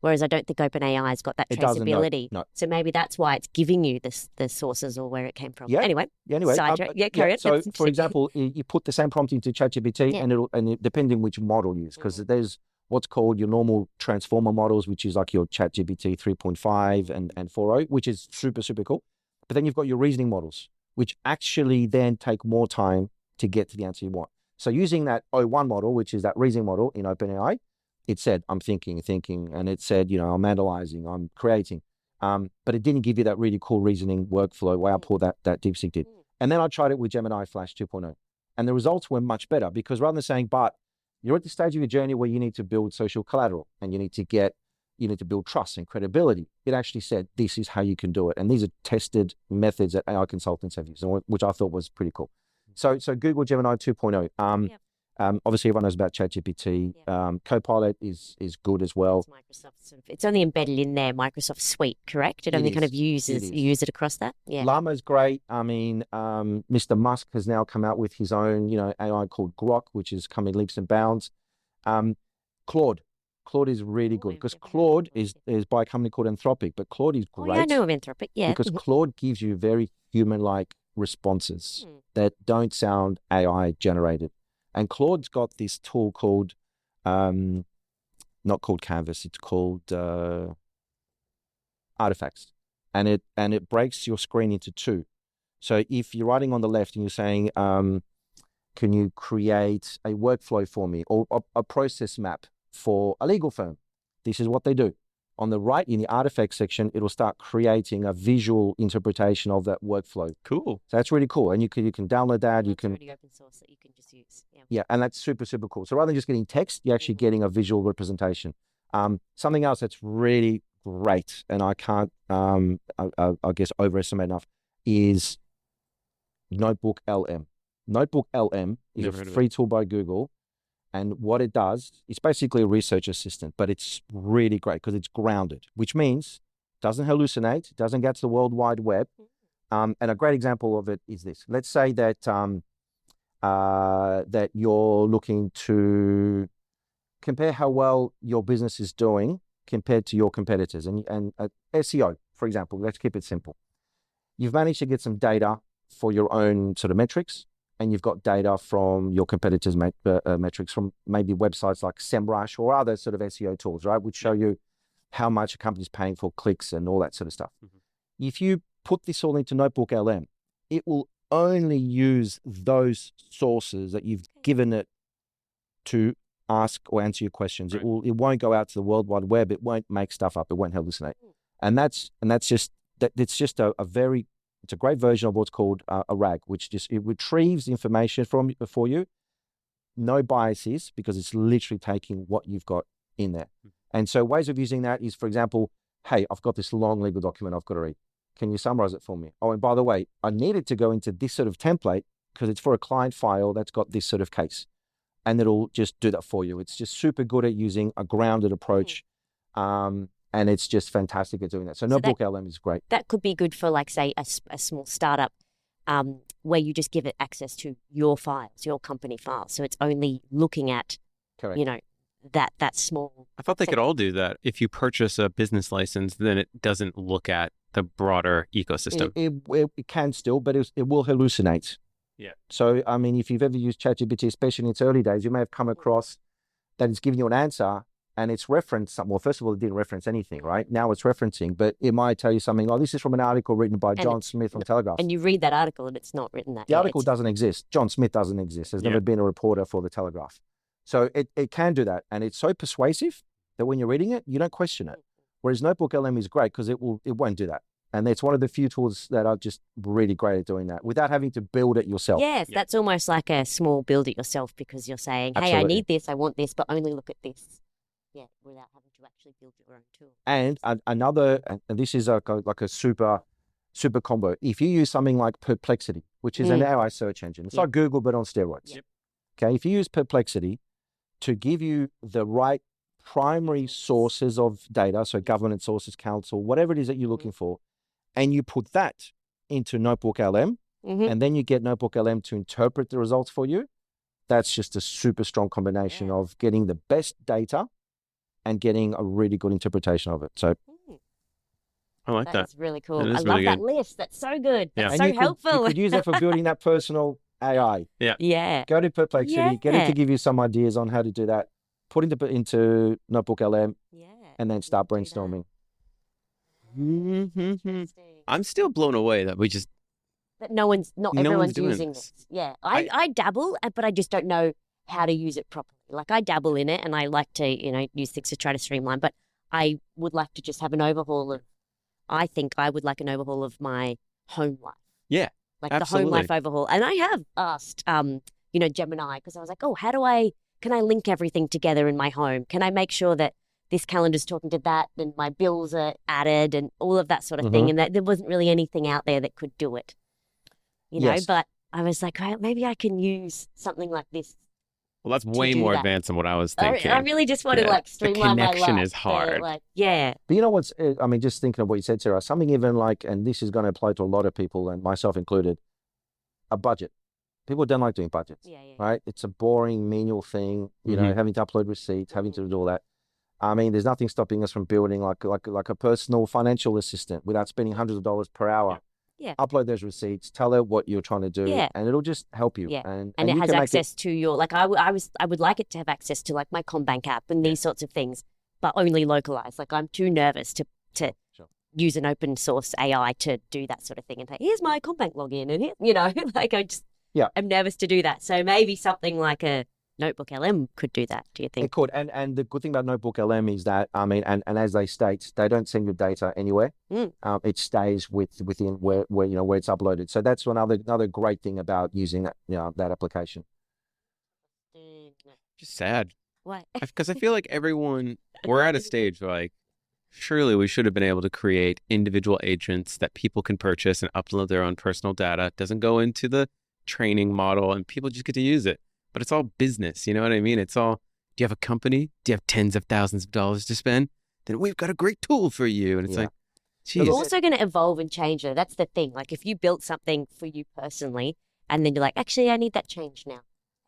Whereas I don't think OpenAI has got that traceability. No. So maybe that's why it's giving you the sources or where it came from. Yeah. Anyway. Carry on. So, for example, you put the same prompt into ChatGPT, and depending which model you use, because there's what's called your normal transformer models, which is like your ChatGPT 3.5 and 4.0, which is super, super cool. But then you've got your reasoning models, which actually then take more time to get to the answer you want. So using that O1 model, which is that reasoning model in OpenAI, it said, I'm thinking, and it said, I'm analyzing, I'm creating. But it didn't give you that really cool reasoning workflow output that DeepSeek did. And then I tried it with Gemini Flash 2.0. And the results were much better because rather than saying, Bart, you're at the stage of your journey where you need to build social collateral and you need to build trust and credibility. It actually said, this is how you can do it. And these are tested methods that AI consultants have used, which I thought was pretty cool. So Google Gemini 2.0. Obviously, everyone knows about ChatGPT. Copilot is good as well. It's Microsoft it's only embedded in their Microsoft suite, correct? It only kind of use it across that. Yeah. Llama's great. I mean, Mr. Musk has now come out with his own, AI called Grok, which is coming leaps and bounds. Claude is really good because Claude is by a company called Anthropic, but Claude is great. Oh, yeah, I know of Anthropic. Yeah, because Claude gives you very human-like responses that don't sound AI generated. And Claude's got this tool called, not called Canvas, it's called Artifacts. And it breaks your screen into two. So if you're writing on the left and you're saying, can you create a workflow for me or a process map for a legal firm? This is what they do. On the right, in the artifact section, it'll start creating a visual interpretation of that workflow. Cool. So that's really cool. And you can download that. You can already open source that you can just use. Yeah, and that's super, super cool. So rather than just getting text, you're actually getting a visual representation. Something else that's really great, and I can't, I guess, overestimate enough, is Notebook LM. Notebook LM is a free tool by Google. And what it does, it's basically a research assistant, but it's really great because it's grounded, which means it doesn't hallucinate, it doesn't get to the World Wide Web. And a great example of it is this. Let's say that that you're looking to compare how well your business is doing compared to your competitors. And SEO, for example, let's keep it simple. you've managed to get some data for your own sort of metrics, and you've got data from your competitors' metrics from maybe websites like SEMrush or other sort of SEO tools, right? Which show you how much a company's paying for clicks and all that sort of stuff. If you put this all into Notebook LM, it will only use those sources that you've given it to ask or answer your questions. It won't go out to the World Wide Web. It won't make stuff up. It won't hallucinate. It's a great version of what's called a RAG, which it retrieves information for you. No biases, because it's literally taking what you've got in there. And so ways of using that is, for example, hey, I've got this long legal document I've got to read. Can you summarize it for me? Oh, and by the way, I need it to go into this sort of template because it's for a client file that's got this sort of case. And it'll just do that for you. It's just super good at using a grounded approach. And it's just fantastic at doing that. So Notebook LM is great. That could be good for, like, say, a small startup where you just give it access to your files, your company files. So it's only looking at, Correct. That small. I thought they could all do that. If you purchase a business license, then it doesn't look at the broader ecosystem. It can still, but it will hallucinate. Yeah. So, I mean, if you've ever used ChatGPT, especially in its early days, you may have come across that it's giving you an answer and it's referenced something. Well, first of all, it didn't reference anything, right? Now it's referencing, but it might tell you something like, this is from an article written by John Smith on Telegraph. And you read that article and it's not written that. The article doesn't exist. John Smith doesn't exist. There's never been a reporter for the Telegraph. So it can do that. And it's so persuasive that when you're reading it, you don't question it. Whereas Notebook LM is great because it won't do that. And it's one of the few tools that are just really great at doing that without having to build it yourself. Yes, that's almost like a small build it yourself, because you're saying, hey, I need this, I want this, but only look at this. Yeah, without having to actually build your own tool. And and this is like a super combo. If you use something like Perplexity, which is an AI search engine, it's like Google, but on steroids. Okay, if you use Perplexity to give you the right primary sources of data, so government sources, council, whatever it is that you're looking for, and you put that into Notebook LM, and then you get Notebook LM to interpret the results for you, that's just a super strong combination of getting the best data and getting a really good interpretation of it. So I like that. That's really cool. That I is love really that good. list. That's so good. Yeah. That's and so helpful. You could use it for building that personal AI. Yeah. Go to Perplexity, get it to give you some ideas on how to do that, put into Notebook LM, and then start brainstorming. I'm still blown away that That not everyone's doing using this. this. Yeah. I dabble, but I just don't know how to use it properly. Like, I dabble in it and I like to, use things to try to streamline, but I would like to just have an overhaul of, I think I would like an overhaul of my home life. Yeah. Like absolutely. the home life overhaul. And I have asked, Gemini, because I was like, can I link everything together in my home? Can I make sure that this calendar's talking to that and my bills are added and all of that sort of thing? And that there wasn't really anything out there that could do it, but I was like, well, maybe I can use something like this. Well, that's way more advanced than what I was thinking. I really just want to streamline my life. The connection is hard. But you know what's, I mean, just thinking of what you said, Sarah, something even like, and this is going to apply to a lot of people and myself included, a budget. People don't like doing budgets, right? It's a boring, menial thing, having to upload receipts, having to do all that. I mean, there's nothing stopping us from building like a personal financial assistant without spending hundreds of dollars per hour. Yeah. Upload those receipts, tell her what you're trying to do, and it'll just help you. Yeah. And it you has can access to your, I would like it to have access to like my CommBank app and these sorts of things, but only localized. Like, I'm too nervous to use an open source AI to do that sort of thing and say, here's my CommBank login, and I'm nervous to do that. So maybe something like a Notebook LM could do that, do you think? It could. And the good thing about Notebook LM is that, I mean, and as they state, they don't send your data anywhere. It stays within where it's uploaded. So that's another great thing about using that application. Just sad. Why? Because I feel like we're at a stage where, like, surely we should have been able to create individual agents that people can purchase and upload their own personal data. It doesn't go into the training model and people just get to use it. But it's all business, you know what I mean? It's all, do you have a company? Do you have tens of thousands of dollars to spend? Then we've got a great tool for you. And it's like, geez. It's also going to evolve and change, though. That's the thing. Like, if you built something for you personally, and then you're like, actually, I need that change now.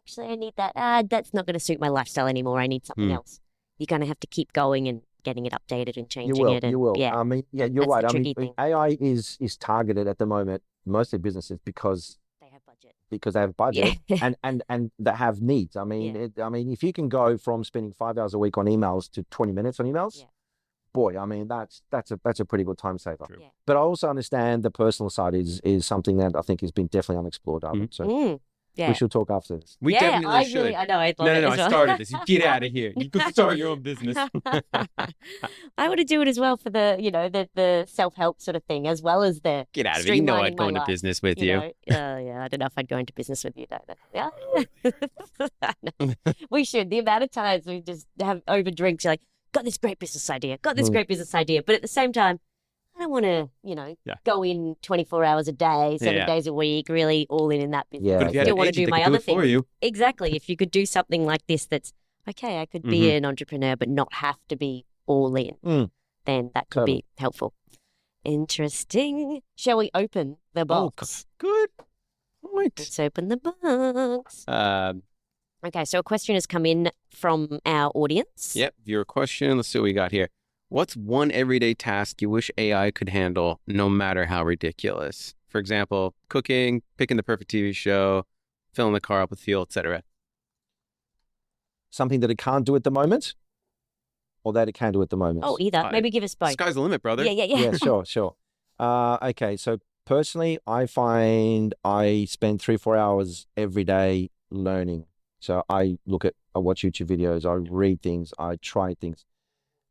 Actually, I need that. That's not going to suit my lifestyle anymore. I need something else. You're going to have to keep going and getting it updated and You changing will, it. And you will. yeah, I mean, yeah, you're that's right. the I tricky mean, thing. AI is targeted at the moment, mostly businesses because they have budget. they have budget Yeah. and that have needs. I mean, Yeah. I mean, if you can go from spending 5 hours a week on emails to 20 minutes on emails, Yeah. boy, I mean, that's a pretty good time saver. True. Yeah. But I also understand the personal side is something that I think has been definitely unexplored, Arvin. So Yeah. we should talk after this. We yeah, definitely I should. really, I know, I love No, it no, as I well. started this. You get out of here. You go start your own business. I want to do it as well for the, the self-help sort of thing, as well as the Get out of it. You know I'd streamlining go my into life, business with you. Yeah, I don't know if I'd go into business with you, though. Yeah. No. We should. The amount of times we just have over drinks, you're like, got this great business idea, got this great business idea. But at the same time, I don't want to, Yeah. go in 24 hours a day, 7 Yeah. days a week, really all in that business. Yeah. But if you had Still an want to agent do that my could do other it for things. you. Exactly. If you could do something like this, that's okay, I could be an entrepreneur, but not have to be all in, then that could Totally. be helpful. Interesting. Shall we open the box? Good point. Let's open the box. Okay, so a question has come in from our audience. Yep, your question. Let's see what we got here. What's one everyday task you wish AI could handle, no matter how ridiculous? For example, cooking, picking the perfect TV show, filling the car up with fuel, etc. Something that it can't do at the moment, or that it can do at the moment. Oh, either. Maybe give us both. Sky's the limit, brother. Yeah. Yeah, sure. Okay, so personally, I find I spend 3-4 hours every day learning. So I watch YouTube videos, I read things, I try things.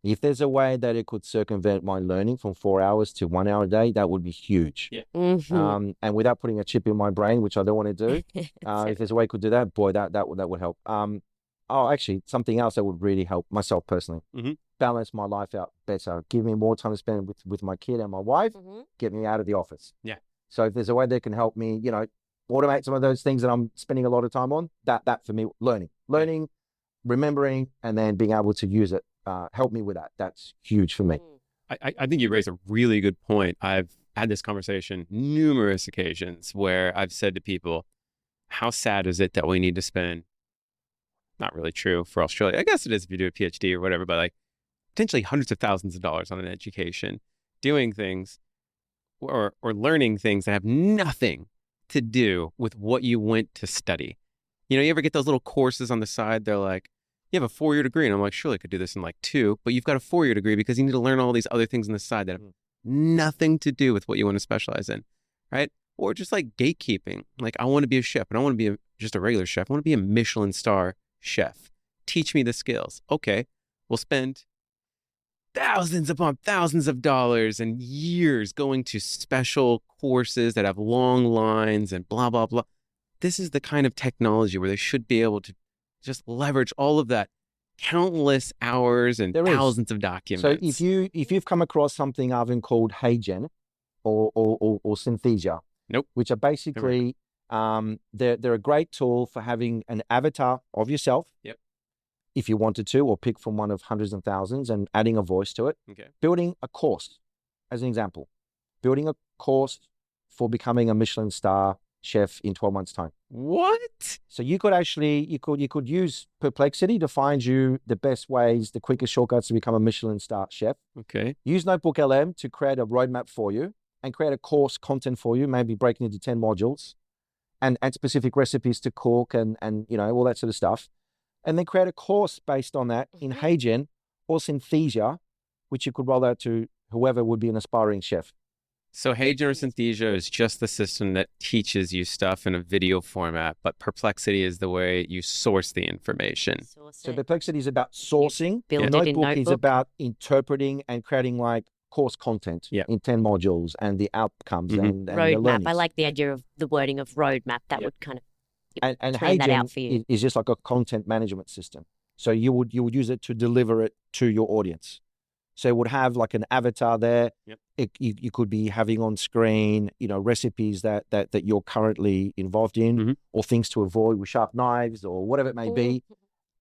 If there's a way that it could circumvent my learning from 4 hours to 1 hour a day, that would be huge. Yeah. Mhm. And without putting a chip in my brain, which I don't want to do, if there's a way it could do that, boy, that would help. Actually, something else that would really help myself personally. Mhm. Balance my life out better, give me more time to spend with my kid and my wife, Mhm. get me out of the office. Yeah. So if there's a way that can help me, automate some of those things that I'm spending a lot of time on, that for me, learning, remembering, and then being able to use it, help me with that. That's huge for me. I think you raise a really good point. I've had this conversation numerous occasions where I've said to people, how sad is it that we need to spend, not really true for Australia, I guess it is if you do a PhD or whatever, but like potentially hundreds of thousands of dollars on an education, doing things or learning things that have nothing to do with what you went to study. You ever get those little courses on the side? They're like, you have a 4-year degree. And I'm like, surely I could do this in like 2, but you've got a 4-year degree because you need to learn all these other things on the side that have nothing to do with what you want to specialize in, right? Or just like gatekeeping. Like, I want to be a chef, but I don't want to be just a regular chef. I want to be a Michelin star chef. Teach me the skills. Okay, we'll spend thousands upon thousands of dollars and years going to special courses that have long lines and blah, blah, blah. This is the kind of technology where they should be able to just leverage all of that countless hours and There is. thousands of documents. So if you've come across something, Arvin, called HeyGen or Synthesia, Nope. which are basically they're a great tool for having an avatar of yourself. Yep. If you wanted to, or pick from one of hundreds and thousands and adding a voice to it. Okay. Building a course, as an example, building a course for becoming a Michelin star chef in 12 months' time. What? So you could actually you could use Perplexity to find you the best ways, the quickest shortcuts to become a Michelin star chef. Okay. Use Notebook LM to create a roadmap for you and create a course content for you, maybe breaking into 10 modules and specific recipes to cook and all that sort of stuff. And then create a course based on that in HeyGen or Synthesia, which you could roll out to whoever would be an aspiring chef. So HeyGen or Synthesia is just the system that teaches you stuff in a video format, but Perplexity is the way you source the information. So Perplexity is about sourcing. Build it in Notebook is Notebook. about interpreting and creating like course content in 10 modules and the outcomes and the Roadmap. learnings. I like the idea of the wording of roadmap. That would kind of and plan that out HeyGen for you. is just like a content management system. So you would use it to deliver it to your audience. So it would have like an avatar there. Yep. You could be having on screen, recipes that you're currently involved in, or things to avoid with sharp knives or whatever it may be.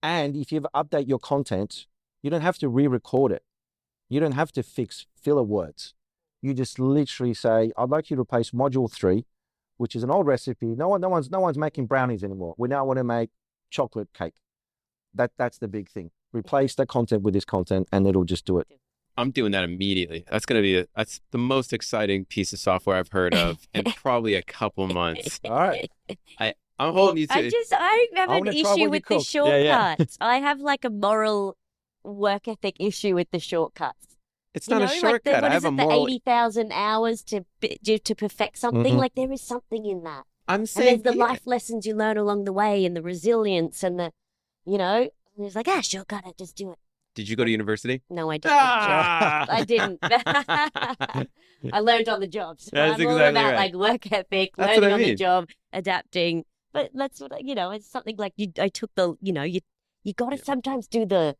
And if you ever update your content, you don't have to re-record it. You don't have to fix filler words. You just literally say, "I'd like you to replace module 3, which is an old recipe. No one's making brownies anymore. We now want to make chocolate cake." That's the big thing. replace that content with this content, and it'll just do it. I'm doing that immediately. That's the most exciting piece of software I've heard of in probably a couple months. All right. I'm holding you to I have an wanna try issue what with you the cook. Yeah, yeah. shortcuts. I have like a moral work ethic issue with the shortcuts. It's not a Like shortcut. I have a the moral. 80,000 hours to perfect something. Mhm. Like there is something in that. I'm And saying there's the life lessons you learn along the way and the resilience and the, and it's like, shortcut it, just do it. Did you go to university? No, I didn't. Ah! I didn't. I learned on the job. So That's I'm all exactly about right. like work ethic, That's learning what I on the mean. job, adapting. But that's what it's something like I took the you got to sometimes do the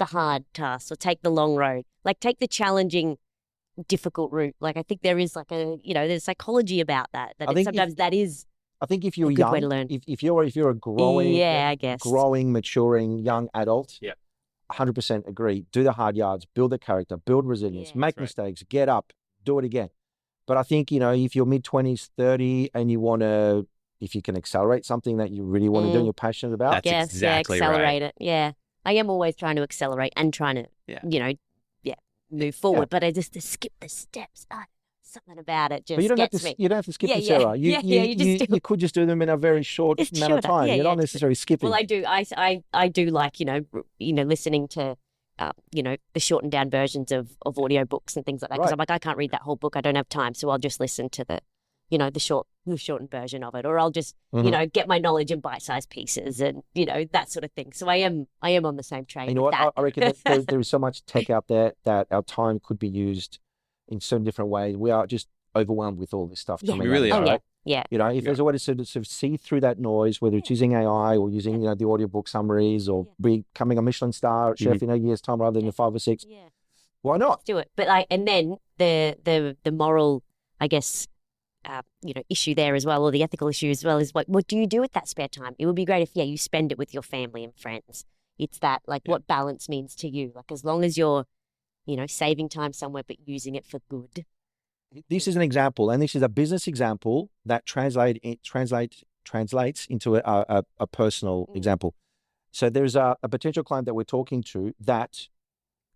hard tasks or take the long road, like take the challenging, difficult route. Like I think there is like there's psychology about that. I think sometimes that is. I think if you're a good young, way to learn. if you're a growing, I guess. growing, maturing young adult, Yeah. 100% agree. Do the hard yards, build the character, build resilience, Yeah. make That's right. mistakes, get up, do it again. But I think, if you're mid-20s, 30, and if you can accelerate something that you really want to do and you're passionate about, That's Yes, exactly right. accelerate it. Yeah, I am always trying to accelerate and trying to, Yeah. move forward. But I just to skip the steps. Something about it just but you don't have gets to. me. You don't have to skip Yeah, the yeah. Sarah. Yeah, you just do you could just do them in a very short It's amount of shorter. time. Yeah, You're yeah. not necessarily skipping. Well, I do. I do like listening to the shortened down versions of audiobooks and things like that because Right. I'm like I can't read that whole book. I don't have time, so I'll just listen to the shortened version of it, or I'll just get my knowledge in bite-sized pieces and that sort of thing. So I am on the same train. And you know with what? that. I reckon that there is so much tech out there that our time could be used in so many different ways. We are just overwhelmed with all this stuff Yeah. coming We really out, are. right? Yeah. If there's a way to sort of see through that noise, whether it's using AI or using, the audiobook summaries or becoming a Michelin star chef in a year's time rather than 5 or 6, Yeah. why not? Do it. But and then the moral, I guess, issue there as well, or the ethical issue as well, is what do you do with that spare time? It would be great if you spend it with your family and friends. It's that what balance means to you. Like as long as you're, saving time somewhere but using it for good. This is an example, and this is a business example that translates into a personal example. So there's a potential client that we're talking to that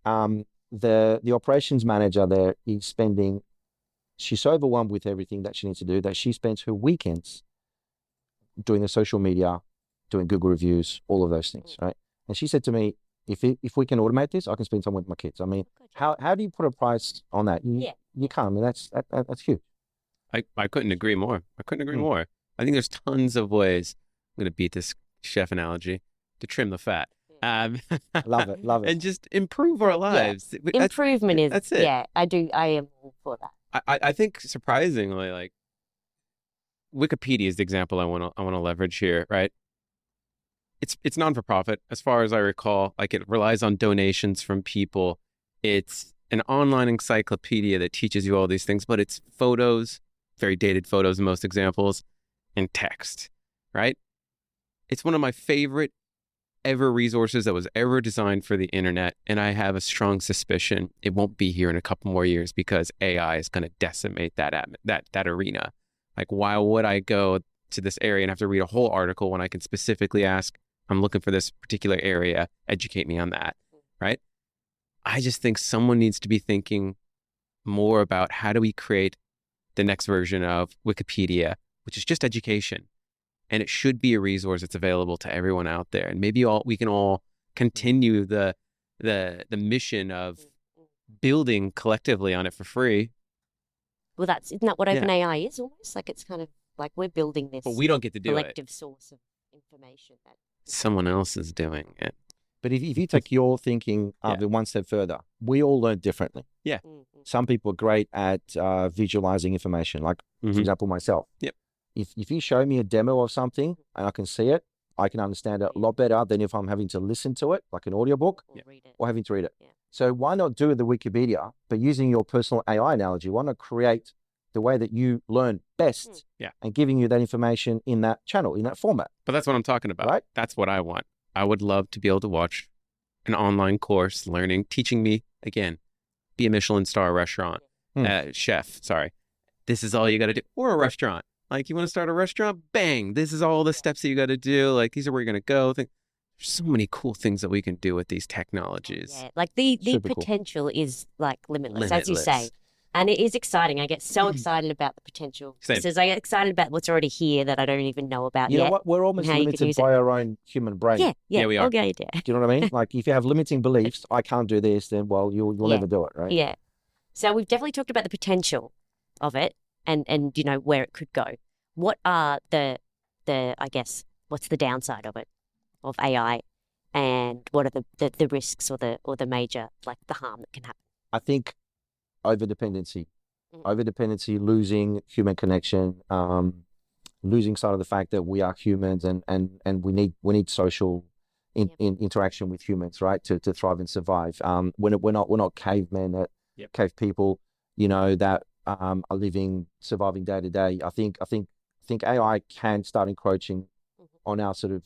the operations manager there is she's so overwhelmed with everything that she needs to do that she spends her weekends doing the social media, doing Google reviews, all of those things, right? And she said to me, if we can automate this, I can spend time with my kids. I mean, how do you put a price on that? You can't. I mean, that's huge. I couldn't agree more. More. I think there's tons of ways. I'm going to beat this chef analogy to trim the fat. Love it. And just improve our lives. Improvement is that's it. Yeah, I am all for that. I think surprisingly, like Wikipedia is the example I want to leverage here, right? It's non-for-profit, as far as I recall. Like it relies on donations from people. It's an online encyclopedia that teaches you all these things, but it's photos, very dated photos in most examples, and text, right? It's one of my favorite ever resources that was ever designed for the internet, and I have a strong suspicion it won't be here in a couple more years because AI is going to decimate that arena. Like, why would I go to this area and have to read a whole article when I can specifically ask, I'm looking for this particular area, educate me on that, right? I just think someone needs to be thinking more about how do we create the next version of Wikipedia, which is just education. And it should be a resource that's available to everyone out there. And maybe we can all continue the mission of building collectively on it for free. Well, isn't that what OpenAI is almost? Like it's kind of like we're building this But we don't get to do collective it. source of information. Someone else is doing it. But if you take your thinking one step further, we all learn differently. Yeah. Some people are great at visualizing information, like, for example, myself. Yep. If you show me a demo of something and I can see it, I can understand it a lot better than if I'm having to listen to it, like an audiobook, or having to read it. Yeah. So why not do the Wikipedia, but using your personal AI analogy, why not create the way that you learn best and giving you that information in that channel, in that format? But that's what I'm talking about. Right? That's what I want. I would love to be able to watch an online course teaching me, again, be a Michelin star restaurant, chef, sorry. This is all you got to do. Or a restaurant. Like, you want to start a restaurant? Bang. This is all the steps that you got to do. Like, these are where you're going to go. There's so many cool things that we can do with these technologies. Yeah, like the Super cool. potential is like limitless, as you say. Limitless. And it is exciting. I get so excited about the potential. Same. Because I get excited about what's already here that I don't even know about You yet. know what? We're almost how you could limited use by it. our own human brain. Yeah, Yeah, we are. Okay, yeah. Do you know what I mean? Like if you have limiting beliefs, I can't do this, then well, you'll Yeah. never do it, right? Yeah. So we've definitely talked about the potential of it and you know where it could go. What are the I guess what's the downside of it, of AI, and what are the risks or the major, like the harm that can happen? I think over-dependency, Mm. losing human connection, losing sight of the fact that we are humans and we need social interaction with humans, right, to thrive and survive. We're not cavemen, cave people, you know, that are surviving day to day. I think AI can start encroaching on our sort of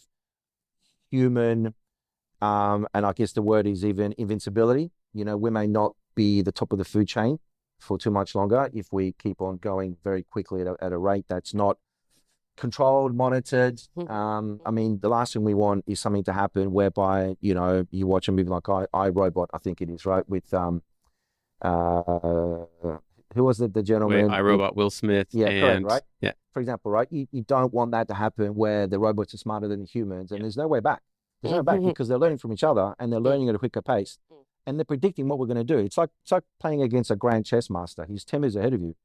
human, and I guess the word is even invincibility. You know, we may not be the top of the food chain for too much longer if we keep on going very quickly at a rate that's not controlled, monitored. I mean, the last thing we want is something to happen whereby, you know, you watch a movie like I, Robot, I think it is, right, with who was it, the gentleman? Wait, iRobot, Will Smith. Yeah, and, correct, right? Yeah. For example, right, you don't want that to happen where the robots are smarter than the humans, and there's no way back. There's no back because they're learning from each other and they're learning at a quicker pace. And they're predicting what we're going to do. It's like playing against a grand chess master. He's 10 moves ahead of you.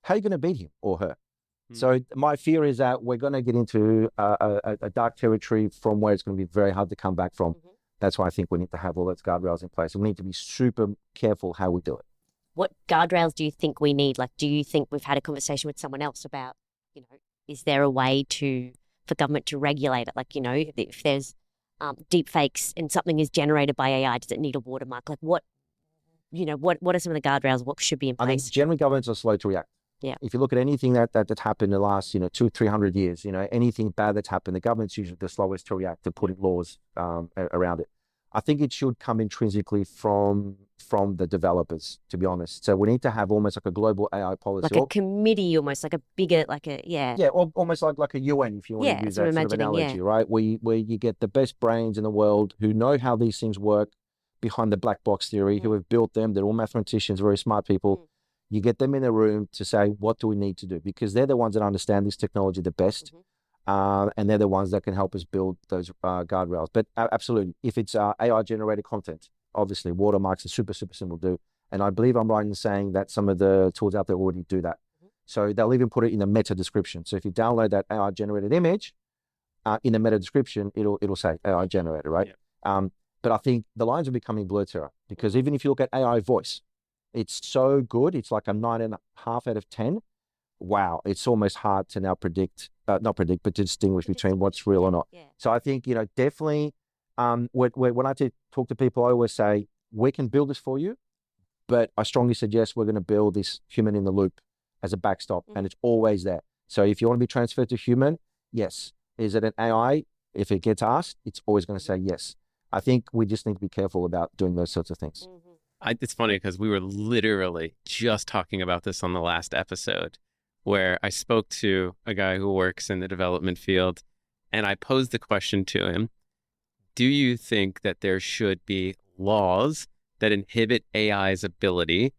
How are you going to beat him or her? So my fear is that we're going to get into a dark territory from where it's going to be very hard to come back from. That's why I think we need to have all those guardrails in place. We need to be super careful how we do it. What guardrails do you think we need? Like, do you think we've had a conversation with someone else about, you know, is there a way for government to regulate it? Like, you know, if there's deep fakes and something is generated by AI, does it need a watermark? Like what are some of the guardrails? What should be in I place? think generally governments are slow to react. Yeah. If you look at anything that's happened in the last, 200-300 years, anything bad that's happened, the government's usually the slowest to react to putting laws around it. I think it should come intrinsically from the developers, to be honest. So we need to have almost like a global AI policy. Like a committee, almost like a bigger, Yeah, almost like a UN, if you want to use that sort of analogy, right? Where you get the best brains in the world who know how these things work behind the black box theory, who have built them. They're all mathematicians, very smart people. You get them in a room to say, what do we need to do? Because they're the ones that understand this technology the best. And they're the ones that can help us build those guardrails. But absolutely, if it's AI-generated content, obviously watermarks are super, super simple to do. And I believe I'm right in saying that some of the tools out there already do that. So they'll even put it in the meta description. So if you download that AI-generated image, in the meta description, it'll say AI-generated, right? But I think the lines are becoming blurred, Sarah, because even if you look at AI voice, it's so good. It's like a 9.5 out of 10. Wow, it's almost hard to now not predict, but to distinguish between what's real or not. So I think, definitely, when I talk to people, I always say, we can build this for you, but I strongly suggest we're going to build this human in the loop as a backstop, and it's always there. So if you want to be transferred to human, yes. Is it an AI? If it gets asked, it's always going to say yes. I think we just need to be careful about doing those sorts of things. It's funny because we were literally just talking about this on the last episode, where I spoke to a guy who works in the development field, and I posed the question to him, do you think that there should be laws that inhibit AI's ability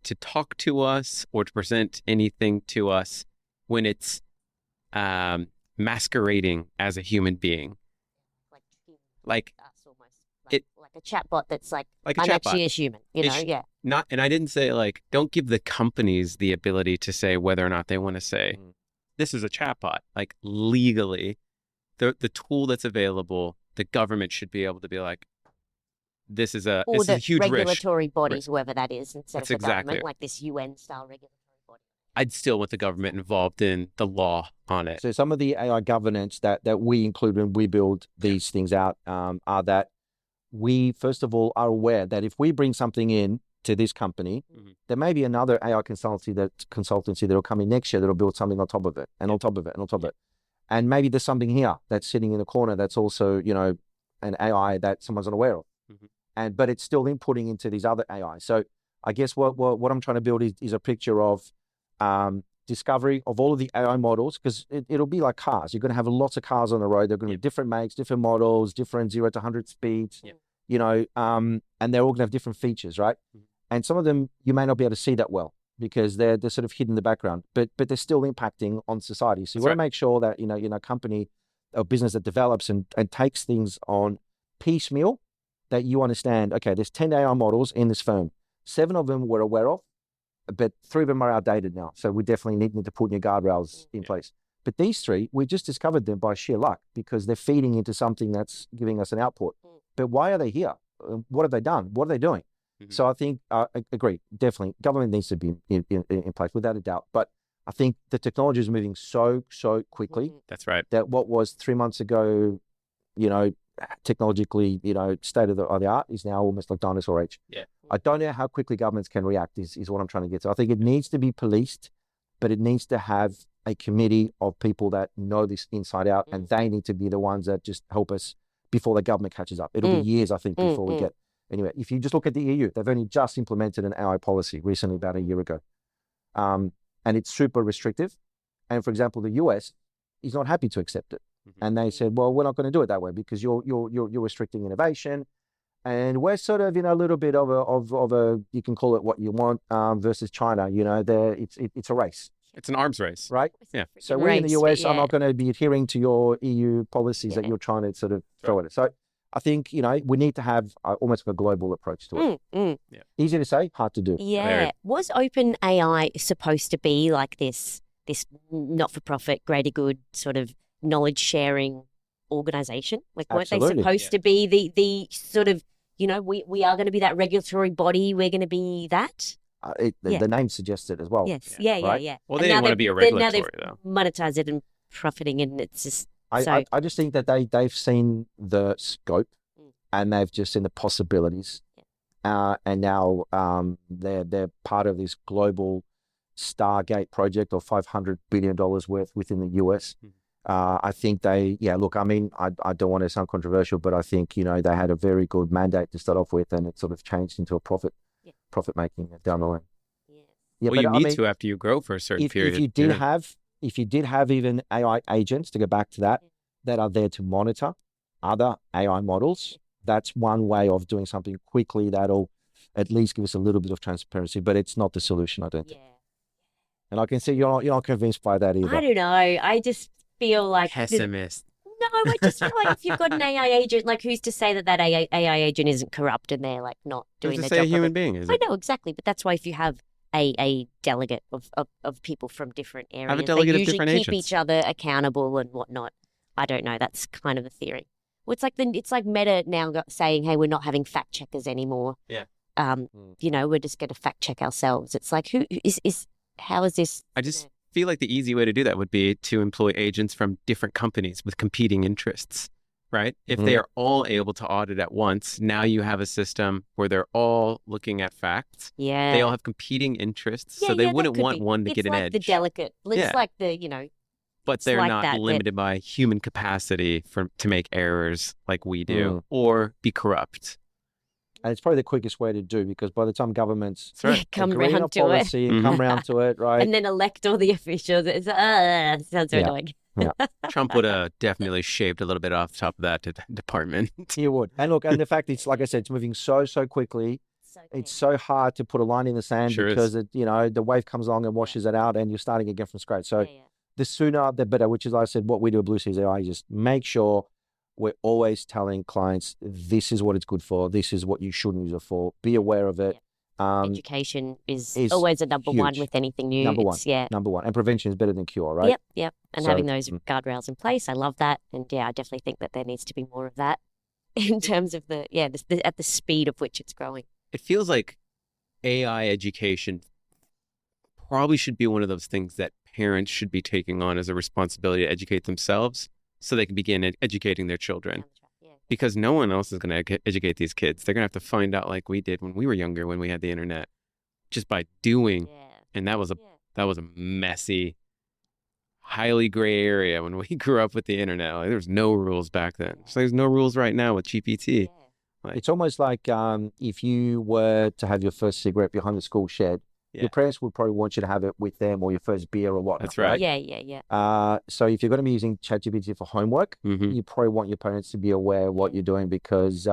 to talk to us or to present anything to us when it's masquerading as a human being? Like a chatbot that's like a I'm chatbot. Actually a human, And I didn't say don't give the companies the ability to say whether or not they want to say this is a chatbot. Like legally, the tool that's available, the government should be able to be like, this is a huge regulatory risk. bodies, whoever that is, instead That's of the exactly government, it. like this UN style regulatory body. I'd still want the government involved in the law on it. So some of the AI governance that we include when we build these things out are that we, first of all, are aware that if we bring something in to this company, there may be another AI consultancy that will come in next year that will build something on top of it, and on top of it, and on top of it. And maybe there's something here that's sitting in the corner that's also, an AI that someone's unaware of. But it's still inputting into these other AI. So I guess what I'm trying to build is a picture of discovery of all of the AI models, because it'll be like cars. You're going to have lots of cars on the road. They're going to be different makes, different models, different 0 to 100 speeds, you know, and they're all going to have different features, right? And some of them you may not be able to see that well because they're sort of hidden in the background, but they're still impacting on society. So you want to make sure that, you know, company or business that develops and takes things on piecemeal, that you understand, okay, there's 10 AI models in this firm. 7 of them we're aware of, but 3 of them are outdated now. So we definitely need to put new guardrails in place. But these 3, we just discovered them by sheer luck because they're feeding into something that's giving us an output. But why are they here? What have they done? What are they doing? So I think, I agree, definitely, government needs to be in place without a doubt. But I think the technology is moving so quickly. That's right. That what was 3 months ago, you know, technologically, you know, state of the art is now almost like dinosaur age. Yeah. I don't know how quickly governments can react is what I'm trying to get to. I think it needs to be policed, but it needs to have a committee of people that know this inside out, and they need to be the ones that just help us before the government catches up. It'll be years, I think, before we get anyway. If you just look at the EU, they've only just implemented an AI policy recently, about a year ago. And it's super restrictive. And for example, the US is not happy to accept it. And they said, well, we're not going to do it that way because you're restricting innovation. And we're sort of in a little bit of a you can call it what you want, versus China. You know, it's a race. It's an arms race. Right? Yeah. So we're in the US, I'm not going to be adhering to your EU policies that you're trying to sort of throw at it. So I think, you know, we need to have almost a global approach to it. Easy to say, hard to do. Yeah. Was OpenAI supposed to be like this not-for-profit, greater good sort of knowledge sharing organization? Like, weren't they supposed to be the sort of, you know, we are going to be that regulatory body. We're going to be that. The name suggests it as well. Yes. Right? Yeah. Well, they didn't want to be a regulatory though. Monetized it and profiting, and it's just. I just think that they've seen the scope and they've just seen the possibilities, and now they're part of this global Stargate project of $500 billion worth within the US. I think look, I mean, I don't want to sound controversial, but I think, you know, they had a very good mandate to start off with, and it sort of changed into a profit making down the line. Well, you need to after you grow for a certain period. If you did have even AI agents, to go back to that are there to monitor other AI models, that's one way of doing something quickly that'll at least give us a little bit of transparency, but it's not the solution, I don't think. And I can see you're not convinced by that either. I don't know. I just feel like pessimist. No, I just feel like if you've got an AI agent, like, who's to say that AI agent isn't corrupt and they're like not doing their job? Who's to say a human being is? I know exactly, but that's why if you have a delegate of people from different areas, have a delegate they of different usually keep agents. each other accountable and whatnot. I don't know. That's kind of a theory. Well, it's like Meta now saying, "Hey, we're not having fact checkers anymore." Yeah. You know, we're just going to fact check ourselves. It's like, how is this? I just feel like the easy way to do that would be to employ agents from different companies with competing interests, right? If they are all able to audit at once, now you have a system where they're all looking at facts. Yeah. They all have competing interests, so they wouldn't want one to get an edge. It's like the delicate. It's like the, you know. But they're like not that, limited by human capacity to make errors like we do or be corrupt. And it's probably the quickest way to do, because by the time governments come agree on a round to policy and come round to it, right? And then elect all the officials. It sounds so annoying. Trump would have definitely shaved a little bit off the top of that department. He would. And look, and the fact it's, like I said, it's moving so quickly. It's so hard to put a line in the sand because the wave comes along and washes it out, and you're starting again from scratch. So the sooner the better, which is, like I said, what we do at Blue Seas AI is just make sure we're always telling clients, this is what it's good for. This is what you shouldn't use it for. Be aware of it. Education is always a number one with anything new. Number one. And prevention is better than cure, right? Yep. And having those guardrails in place, I love that. And I definitely think that there needs to be more of that in terms of at the speed of which it's growing. It feels like AI education probably should be one of those things that parents should be taking on as a responsibility to educate themselves so they can begin educating their children. Because no one else is going to educate these kids. They're going to have to find out like we did when we were younger, when we had the internet, just by doing. And that was a messy, highly gray area when we grew up with the internet. Like, there was no rules back then. So there's no rules right now with GPT. It's almost like if you were to have your first cigarette behind the school shed Yeah. Your parents would probably want you to have it with them or your first beer or whatnot. That's right. Yeah. So if you're going to be using ChatGPT for homework, Mhm. you probably want your parents to be aware of what you're doing because,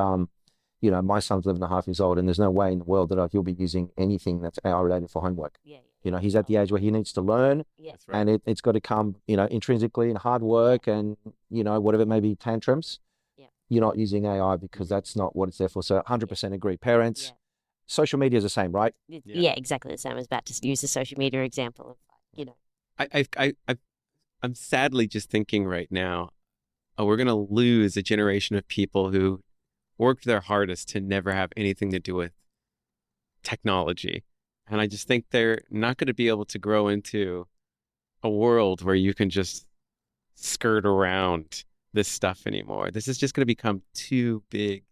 you know, my son's 11.5 years old and there's no way in the world that he'll be using anything that's AI related for homework. Yeah. You know, he's at the age where he needs to learn Yeah. That's right. and it's got to come, you know, intrinsically in hard work and, you know, whatever it may be, tantrums. Yeah. You're not using AI because that's not what it's there for. So 100% agree. Parents, Yeah. social media is the same, right? Yeah, exactly the same. I was about to use the social media example of, you know. I'm sadly just thinking right now, we're going to lose a generation of people who worked their hardest to never have anything to do with technology. And I just think they're not going to be able to grow into a world where you can just skirt around this stuff anymore. This is just going to become too big.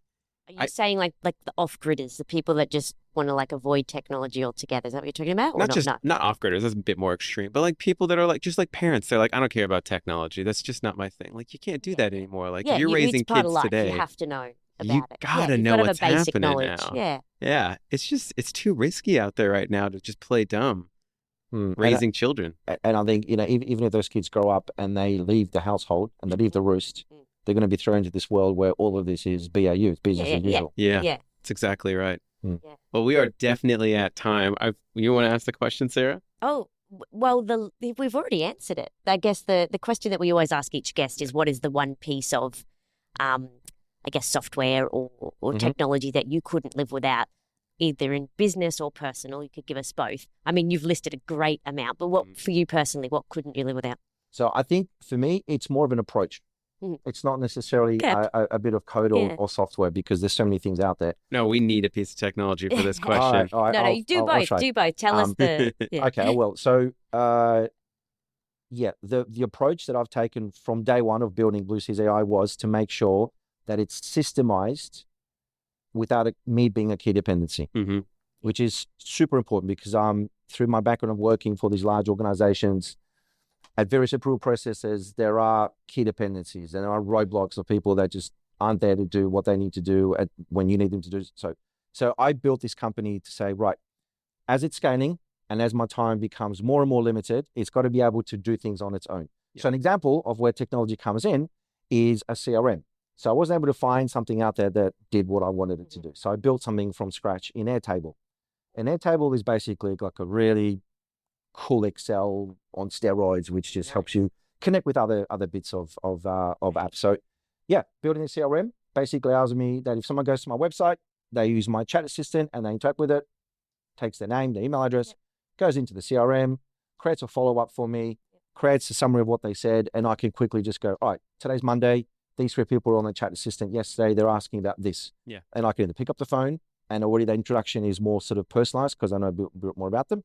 Are you saying like the off-gridders, the people that just want to like avoid technology altogether? Is that what you're talking about? Or Not off-gridders, that's a bit more extreme, but like people that are like, just like parents, they're like, I don't care about technology. That's just not my thing. Like, you can't do that anymore. Like, if you're raising it's part kids of life. today, You have to know about you it. gotta you've know got to what's have a basic happening knowledge. now. Yeah. Yeah, it's too risky out there right now to just play dumb And raising children. I think, you know, even if those kids grow up and they leave the household and they leave the roost, they're going to be thrown into this world where all of this is BAU, it's business as usual. Yeah, Yeah. that's exactly right. Mm. Yeah. Well, we are definitely at time. You want to ask the question, Sarah? Oh, well, we've already answered it. I guess the question that we always ask each guest is, what is the one piece of, I guess, software or technology that you couldn't live without, either in business or personal? You could give us both. I mean, you've listed a great amount, but what for you personally, what couldn't you live without? So I think for me, it's more of an approach. It's not necessarily a bit of code or software because there's so many things out there. No, we need a piece of technology for this question. All right, No, you do both. Do both. Tell us the. Yeah. Okay, I will. So, the approach that I've taken from day one of building Blue Seas AI was to make sure that it's systemized without me being a key dependency, which is super important because through my background of working for these large organizations, at various approval processes, there are key dependencies and there are roadblocks of people that just aren't there to do what they need to do when you need them to do so. So I built this company to say, right, as it's scaling and as my time becomes more and more limited, it's got to be able to do things on its own. Yeah. So an example of where technology comes in is a CRM. So I wasn't able to find something out there that did what I wanted it to do. So I built something from scratch in Airtable. And Airtable is basically like a really cool Excel on steroids, which just helps you connect with other bits of apps. So yeah, building a CRM basically allows me that if someone goes to my website, they use my chat assistant and they interact with it, takes their name, their email address, goes into the CRM, creates a follow-up for me, creates a summary of what they said, and I can quickly just go, all right, today's Monday, these 3 people were on the chat assistant yesterday, they're asking about this. Yeah. And I can either pick up the phone and already the introduction is more sort of personalized because I know a bit more about them,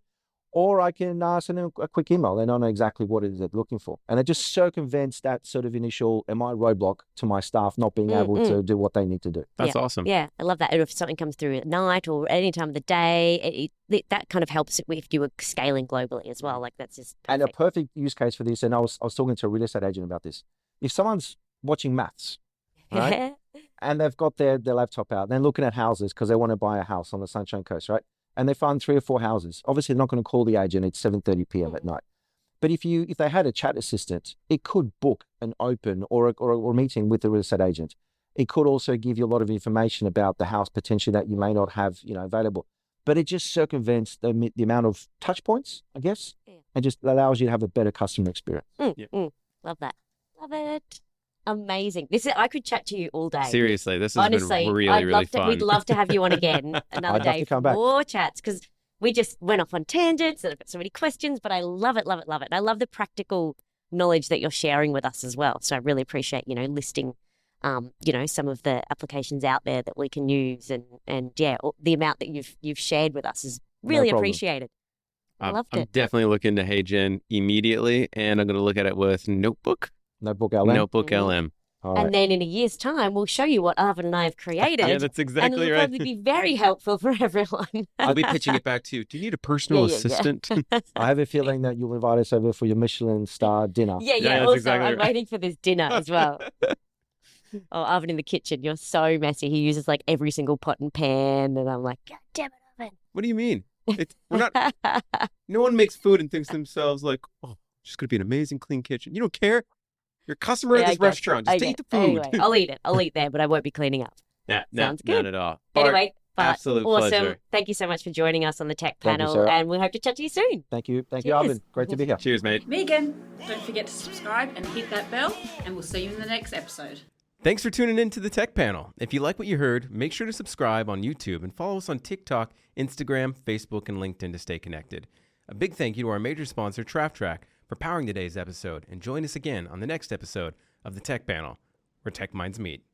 or I can send them a quick email. They don't know exactly what it is they're looking for. And it just circumvents that sort of initial, roadblock to my staff not being able to do what they need to do. That's awesome. Yeah, I love that. And if something comes through at night or any time of the day, that kind of helps if you were scaling globally as well. Like that's just perfect. And a perfect use case for this, and I was talking to a real estate agent about this. If someone's watching maths, right, and they've got their laptop out, they're looking at houses because they want to buy a house on the Sunshine Coast, right? And they find 3 or 4 houses. Obviously, they're not going to call the agent. It's 7:30 p.m. at night. But if they had a chat assistant, it could book an open or a meeting with the real estate agent. It could also give you a lot of information about the house potentially that you may not have, available. But it just circumvents the amount of touch points, I guess, and just allows you to have a better customer experience. Love that. Love it. Amazing. I could chat to you all day. Seriously, this has Honestly, been really fun. We'd love to have you on again another day for more chats because we just went off on tangents and I've got so many questions, but I love it, love it, love it. And I love the practical knowledge that you're sharing with us as well. So I really appreciate, listing, some of the applications out there that we can use and the amount that you've shared with us is really appreciated. I loved it. I'm definitely looking to HeyGen immediately, and I'm going to look at it with Notebook LM. Notebook LM. And then in a year's time, we'll show you what Arvin and I have created. Yeah, that's exactly and it'll right. probably be very helpful for everyone. I'll be pitching it back to you. Do you need a personal assistant? I have a feeling that you'll invite us over for your Michelin star dinner. Yeah. Also, I'm waiting for this dinner as well. Oh, Arvin in the kitchen, you're so messy. He uses like every single pot and pan, and I'm like, God damn it, Arvin. What do you mean? We're not. No one makes food and thinks to themselves like, "Oh, it's just gonna be an amazing clean kitchen." You don't care. You're a customer Yeah, at I this guess restaurant. so. Just Okay. eat the food. Anyway, I'll eat it. I'll eat there, but I won't be cleaning up. Yeah, Sounds none good. at all. Bart, Anyway, but absolute awesome. pleasure. Thank you so much for joining us on the tech Thank you, panel, Sarah. and we hope to chat to you soon. Thank you. Thank Cheers. you, Alvin. Great to be here. Cheers, mate. Megan, don't forget to subscribe and hit that bell, and we'll see you in the next episode. Thanks for tuning in to the Tech Panel. If you like what you heard, make sure to subscribe on YouTube and follow us on TikTok, Instagram, Facebook, and LinkedIn to stay connected. A big thank you to our major sponsor, TraffTrack, for powering today's episode, and join us again on the next episode of the Tech Panel, where tech minds meet.